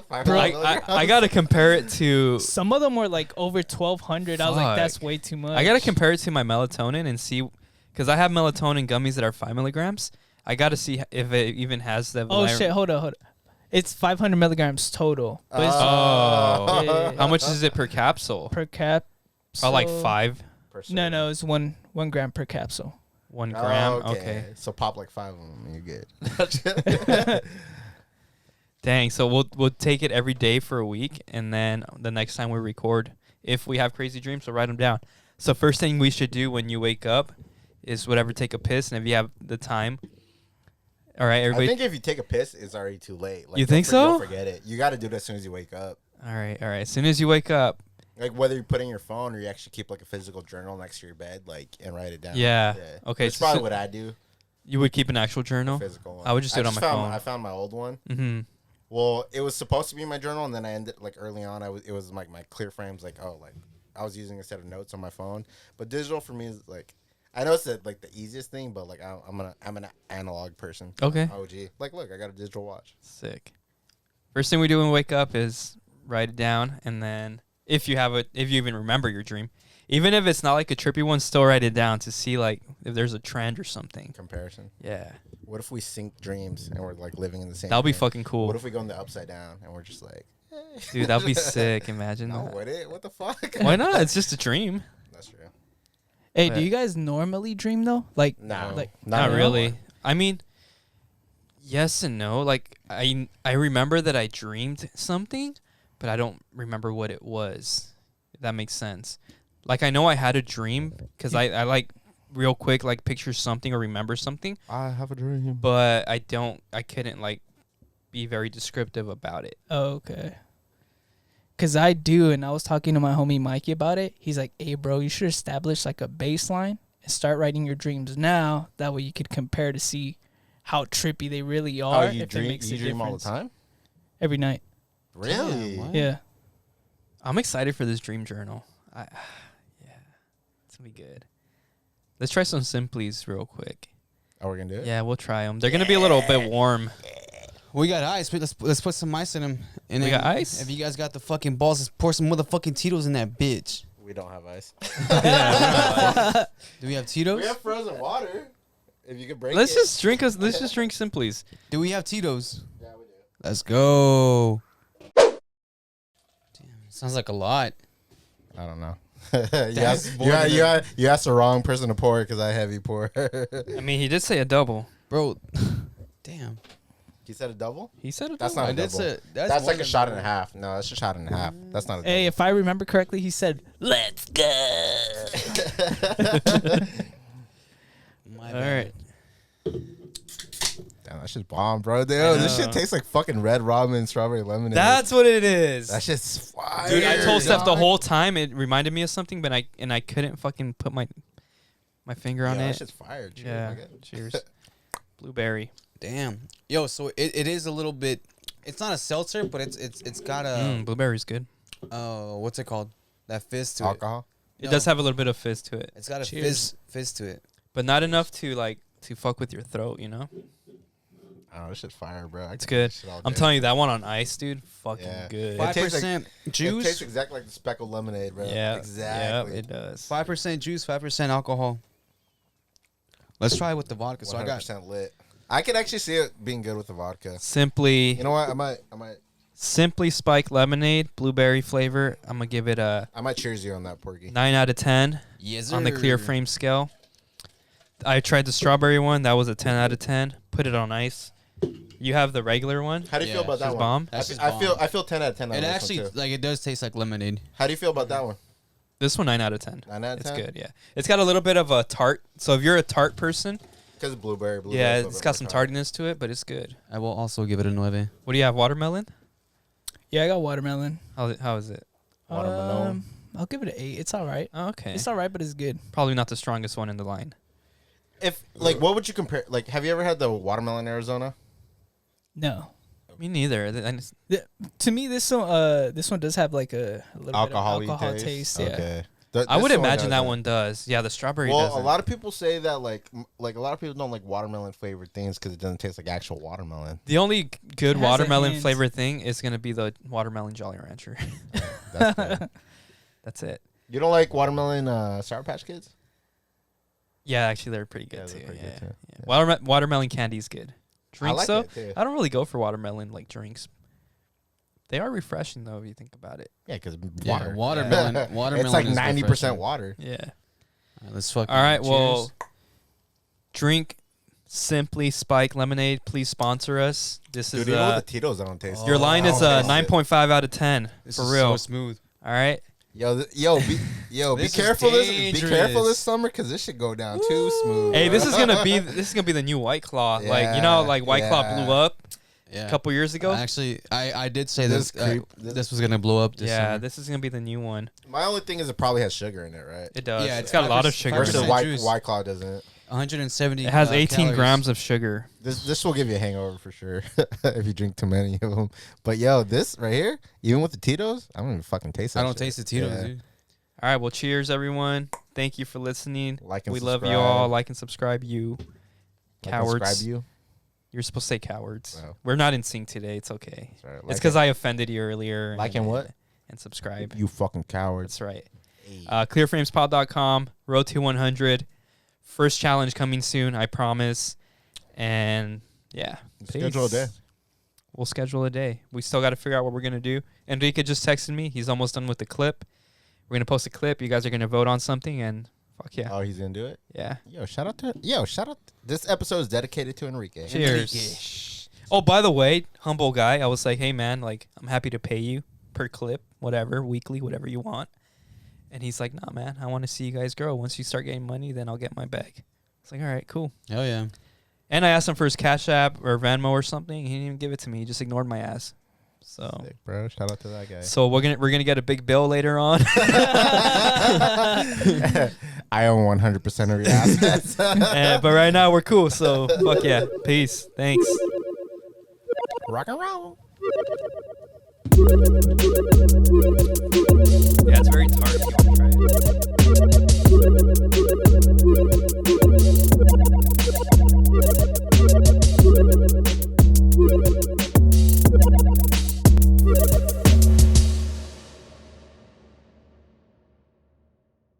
500 milligrams? I gotta compare it to. Some of them were like over 1,200. I was like, that's Fuck. way too much. I gotta compare it to my melatonin and see, because I have melatonin gummies that are 5 milligrams. I gotta see if it even has the. Oh shit! Hold on. It's 500 milligrams total. But it's Oh. Yeah. How much is it per capsule? per cap. Oh, like 5. No, it's 1 gram per capsule. 1 Oh, gram. Okay. So pop like 5 of them and you're good. Dang. So we'll take it every day for a week, and then the next time we record, if we have crazy dreams, we'll write them down. So first thing we should do when you wake up is take a piss, and if you have the time. All right, I everybody. think if you take a piss, it's already too late. Like, You think you'll so? forget it. You got to do it as soon as you wake up. All right. As soon as you wake up. Like, whether you put in your phone or you actually keep like a physical journal next to your bed, like, and write it down. Yeah. Okay, That's so- probably what I do. You would keep an actual journal? Physical one. I would just do it on just my found- phone. I found my old one. Mm-hmm. Well, it was supposed to be my journal, and then I ended like early on. It was like my clear frames, like I was using a set of notes on my phone. But digital for me is like, I know it's like the easiest thing, but like I'm an analog person. Okay. OG. Like, look, I got a digital watch. Sick. First thing we do when we wake up is write it down, and then if you even remember your dream, even if it's not like a trippy one, still write it down to see like if there's a trend or something. Comparison. Yeah. What if we sync dreams and we're like living in the same? That'll be dream? fucking cool. What if we go in the upside down and we're just like, Dude, that'd be sick. Imagine no, that. would it? What the fuck? Why not? It's just a dream. That's true. Hey, But- do you guys normally dream though? Like, No, like Not at really. all. I mean, yes and no. Like I remember that I dreamed something, but I don't remember what it was. If that makes sense. Like I know I had a dream because I like real quick like picture something or remember something, I have a dream. but I couldn't like be very descriptive about it. oh, okay. Cause I do, and I was talking to my homie Mikey about it. He's like, "Hey, bro, you should establish like a baseline and start writing your dreams now. That way, you could compare to see how trippy they really are. Oh, you if it dream? makes You a dream all the difference. time? Every night. Really? what? Yeah. I'm excited for this dream journal. Yeah, it's gonna be good. Let's try some Simplies real quick. Oh, we're gonna do it. Yeah, we'll try them. They're gonna be a little bit warm. We got ice. But let's put some ice in them. And We then got ice? If you guys got the fucking balls, let's pour some motherfucking Tito's in that bitch. We don't have ice. Do we have Tito's? We have frozen water. If you could break Let's it. just drink Simplies. Do we have Tito's? Yeah, we do. Let's go. Damn, sounds like a lot. I don't know. That's you asked the wrong person to pour it because I heavy pour. I mean, he did say a double. Bro, damn. He said a double? He said a That's double. not I a did double. say That's more like a than shot double. and a half. No, that's a shot and a half. That's not a double. Hey, if I remember correctly, he said, "Let's go." My All bad. right. Damn, that shit's bomb, bro. Dude, this shit know. tastes like fucking red ramen strawberry lemonade. That's what it is. that shit's fire. Dude, I told Steph the dog. whole time it reminded me of something, but I couldn't fucking put my finger on Yo, that it. shit's fire. Cheers, Yeah. nigga. Cheers. Blueberry. Damn. Yo, so it is a little bit. It's not a seltzer, but it's got a Blueberry's good. what's it called? That fizz to Alcohol. It No. does have a little bit of fizz to it, It's got a Cheers. fizz to it. but not enough to fuck with your throat, you know? Oh, this shit's fire, bro. I It's could do good. this shit all I'm day. telling you, that one on ice, dude, fucking Yeah. good. It tastes like- 5% It juice. tastes exactly like the speckled lemonade, bro. Yeah. Exactly. Yeah, it does. 5% juice, 5% alcohol. Let's try it with the vodka. So I got 100% lit. I could actually see it being good with the vodka. Simply You know what? I might Spiked lemonade, blueberry flavor. I'm gonna give it a cheers you on that, Porky. 9 out of 10 yes, on the clear sir. frame scale. I tried the strawberry one. That was a 10 out of 10. Put it on ice. You have the regular one. How do you feel Yeah, about that She's one? bomb. That's just I feel bomb. I feel 10 out of 10 on It this actually one too. it does taste like lemonade. How do you feel about that one? This one 9 out of 10. 9 out of 10? It's good, yeah. It's got a little bit of a tart. So if you're a tart person, Because blueberry. yeah, a little it's bit got more some tart. tartiness to it, but it's good. I will also give it a 9. What do you have? Watermelon? Yeah, I got watermelon. How is it? Watermelon. I'll give it an 8. It's all right. Oh, okay. It's all right, but it's good. Probably not the strongest one in the line. If like, what would you compare? Like, have you ever had the watermelon Arizona? No. Me neither. I just- To me, this one does have like a little Alcohol-y bit of alcohol taste. Yeah. Okay. I would imagine that one does. Yeah, the strawberry Well, doesn't. a lot of people say that like a lot of people don't like watermelon flavored things because it doesn't taste like actual watermelon. The only good It has a watermelon hint. flavored thing is going to be the watermelon Jolly Rancher. That's good. That's it. You don't like watermelon Sour Patch Kids? Yeah, actually, they're pretty good Yeah, too. they're pretty yeah, good, too. yeah. Watermelon candy is good. Drinks, like though, it, too. I don't really go for watermelon like drinks. They are refreshing, though, if you think about it. Yeah, because Yeah, water. watermelon- It's watermelon like is 90% refreshing. water. Yeah. All right, let's fucking. All right, cheers. well, drink Simply Spike Lemonade. Please sponsor us. This Dude, is you know what the Tito's don't taste. your line is I don't taste it. 9.5 out of 10 This for is real. so smooth. All right. Be This is careful be careful dangerous. this summer because this should go down too smooth. Hey, this is gonna be the new White Claw. Like you know, like White Claw Yeah. blew up Yeah. a couple years ago. Actually, I did say This this. creep- This was gonna blow up. This Yeah, summer. this is gonna be the new one. My only thing is it probably has sugar in it, right? It does. Yeah, It's got a lot of 5% sugar. in Versus it. White juice. White Claw doesn't. 170. It has 18 calories. grams of sugar. This will give you a hangover for sure if you drink too many of them. But yo, this right here, even with the Tito's, I don't even fucking taste. That I don't shit. taste the Tito's, Yeah. dude. All right. Well, cheers, everyone. Thank you for listening. Like and We love you subscribe. all. Like and subscribe. You Like and cowards. subscribe you. You're supposed to say cowards. Oh. We're not in sync today. It's okay. Sorry, It's like because and- I offended you earlier. Like and what? And subscribe. You fucking cowards. That's right. Clearframespod.com. Road to 100. First challenge coming soon. I promise. And yeah. Schedule a peace. day. We'll schedule a day. We still got to figure out what we're going to do. Enrique just texted me. He's almost done with the clip. We're going to post a clip. You guys are going to vote on something. And fuck yeah. Oh, he's gonna do it. Yeah. Shout out. This episode is dedicated to Enrique. Cheers. Oh, by the way, humble guy. I was like, hey, man, like, I'm happy to pay you per clip, whatever, weekly, whatever you want. And he's like, nah, man, I want to see you guys grow. Once you start getting money, then I'll get my bag. It's like, all right, cool. Hell yeah. And I asked him for his Cash App or Venmo or something. He didn't even give it to me. He just ignored my ass. So, Sick, bro. Shout out to that guy. so we're gonna get a big bill later on. I own 100% of your assets. But right now we're cool. So fuck yeah, peace, thanks. Rock and roll. Yeah, it's very tart. If you want to try it.